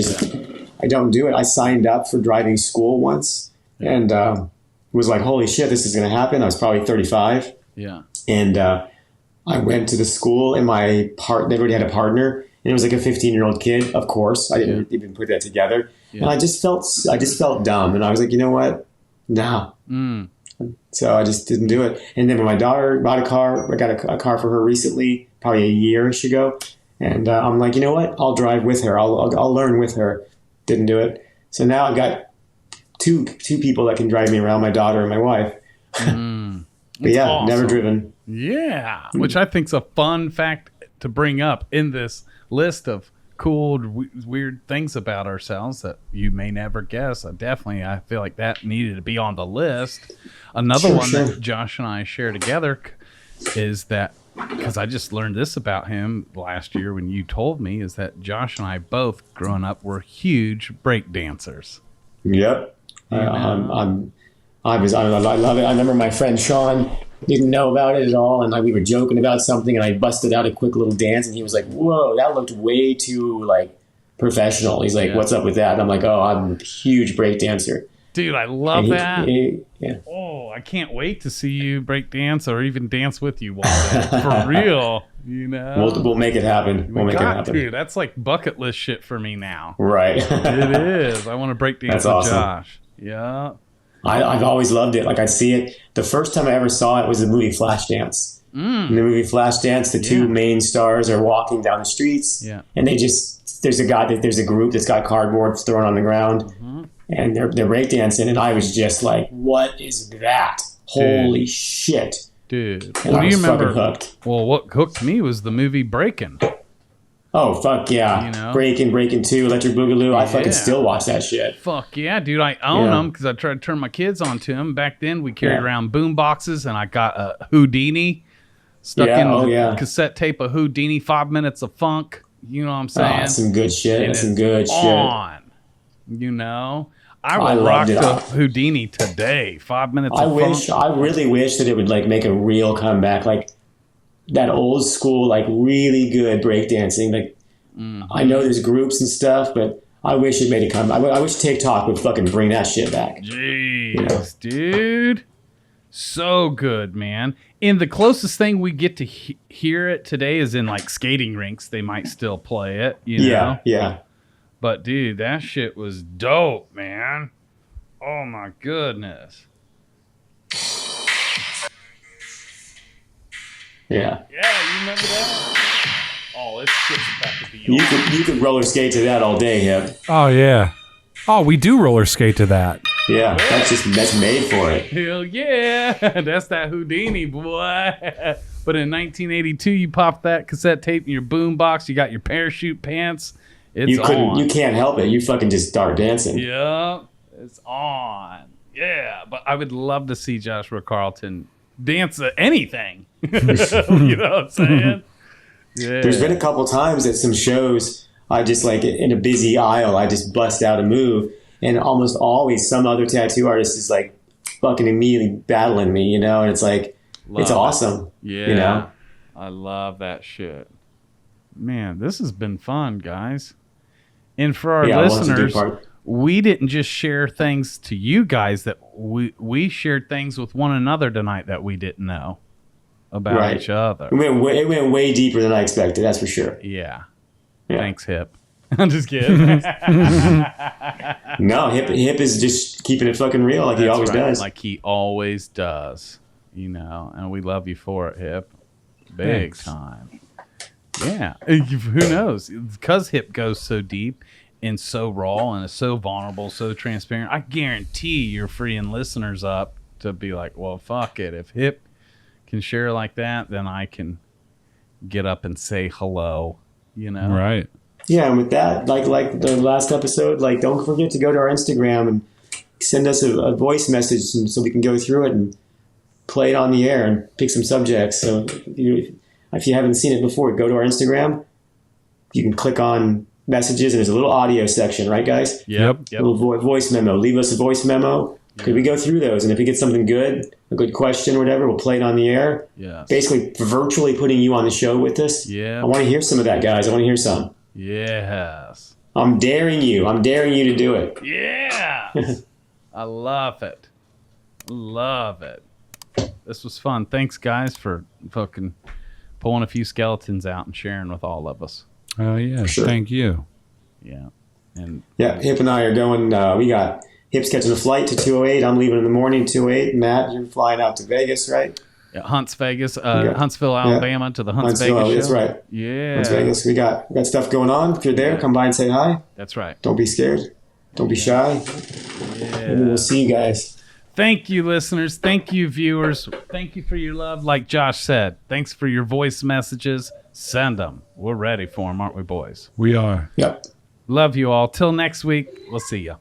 don't do it. I signed up for driving school once and was like, holy shit, this is going to happen. I was probably 35. Yeah. And I went to the school and everybody had a partner. And it was like a 15-year-old kid, of course. I didn't even put that together. Yeah. And I just felt dumb. And I was like, you know what? No. So I just didn't do it. And then when my daughter bought a car, I got a car for her recently, probably a year-ish ago. And I'm like, you know what? I'll drive with her. I'll learn with her. Didn't do it. So now I've got two people that can drive me around, my daughter and my wife. But yeah, awesome. Never driven. Yeah, which I think's a fun fact to bring up in this list of cool, weird things about ourselves that you may never guess. I feel like that needed to be on the list. Another one that Josh and I share together is that, because I just learned this about him last year when you told me, is that Josh and I both growing up were huge break dancers. Yep. I love it. I remember my friend Sean didn't know about it at all, and we were joking about something, and I busted out a quick little dance, and he was like, whoa, that looked way too like professional. He's like, what's up with that? And I'm like, oh, I'm a huge break dancer. Dude, I love that. Yeah. Oh, I can't wait to see you break dance or even dance with you one day. For real, you know. We'll make it happen. We'll make it happen. Dude, that's like bucket list shit for me now. Right. It is. I want to break dance with Josh. Yeah. I've always loved it. Like I see it. The first time I ever saw it was the movie Flashdance. In the movie Flashdance, the two main stars are walking down the streets, and there's a group that's got cardboard thrown on the ground, and they're breakdancing, and I was just like, what is that? Holy shit. Dude. And I was fucking hooked. Well, what hooked me was the movie Breakin'. Oh, fuck yeah. You know? Breakin' 2, Electric Boogaloo. I fucking still watch that shit. Fuck yeah, dude. I own them because I tried to turn my kids onto them. Back then, we carried around boom boxes, and I got a Houdini stuck in the cassette tape of Houdini, 5 minutes of funk. You know what I'm saying? That's some good shit. That's some good shit. You know? I would rock the Houdini today. 5 minutes of funk. I really wish that it would like make a real comeback. Like, that old school, like really good breakdancing. Like, I know there's groups and stuff, but I wish it made a comeback. I wish TikTok would fucking bring that shit back. Jeez, dude. So good, man. And the closest thing we get to hear it today is in like skating rinks. They might still play it, you know? Yeah. But dude, that shit was dope, man. Oh my goodness. Yeah. Yeah, you remember that? Oh, it's just about to be You could roller skate to that all day, Hip. Oh yeah. Oh, we do roller skate to that. Yeah, that's made for it. Hell yeah. That's that Houdini, boy. But in 1982, you popped that cassette tape in your boombox. You got your parachute pants. It's on. You can't help it. You fucking just start dancing. Yeah, it's on. Yeah, but I would love to see Joshua Carlton dance at anything. You know what I'm saying? Yeah. There's been a couple times at some shows, I just like in a busy aisle, I just bust out a move, and almost always some other tattoo artist is like fucking immediately battling me, and it's like, it's awesome. Yeah, I love that shit. Man, this has been fun, guys. And for our listeners, we didn't just share things to you guys, that we shared things with one another tonight that we didn't know about each other. It went way deeper than I expected, that's for sure. Yeah. Thanks, Hip. I'm just kidding. No, Hip is just keeping it fucking real like he always does. Like he always does, and we love you for it, Hip. Big time. Yeah. Who knows? Because Hip goes so deep and so raw and is so vulnerable, so transparent, I guarantee you're freeing listeners up to be like, well, fuck it. If Hip can share like that, then I can get up and say hello, Right. Yeah, and with that, like the last episode, don't forget to go to our Instagram and send us a voice message so we can go through it and play it on the air and pick some subjects. So if you haven't seen it before, go to our Instagram. You can click on messages, and there's a little audio section, right, guys? Yep. A little voice memo. Leave us a voice memo. Could we go through those? And if we get something good, a good question or whatever, we'll play it on the air. Yes. Basically, virtually putting you on the show with us. Yeah. I want to hear some of that, guys. I want to hear some. Yes. I'm daring you. I'm daring you to do it. Yeah. I love it. Love it. This was fun. Thanks, guys, for fucking pulling a few skeletons out and sharing with all of us. Oh, yeah. Sure. Thank you. Yeah. And Hip and I are going. We got Hip's catching a flight to 208. I'm leaving in the morning, 208. Matt, you're flying out to Vegas, right? Yeah, Huntsville, Alabama, to the Hunts Vegas show. That's right. Yeah. Hunts Vegas. We got stuff going on. If you're there, come by and say hi. That's right. Don't be scared. Don't be shy. Yeah. And we'll see you guys. Thank you, listeners. Thank you, viewers. Thank you for your love. Like Josh said, thanks for your voice messages. Send them. We're ready for them, aren't we, boys? We are. Yep. Love you all. Till next week, we'll see you.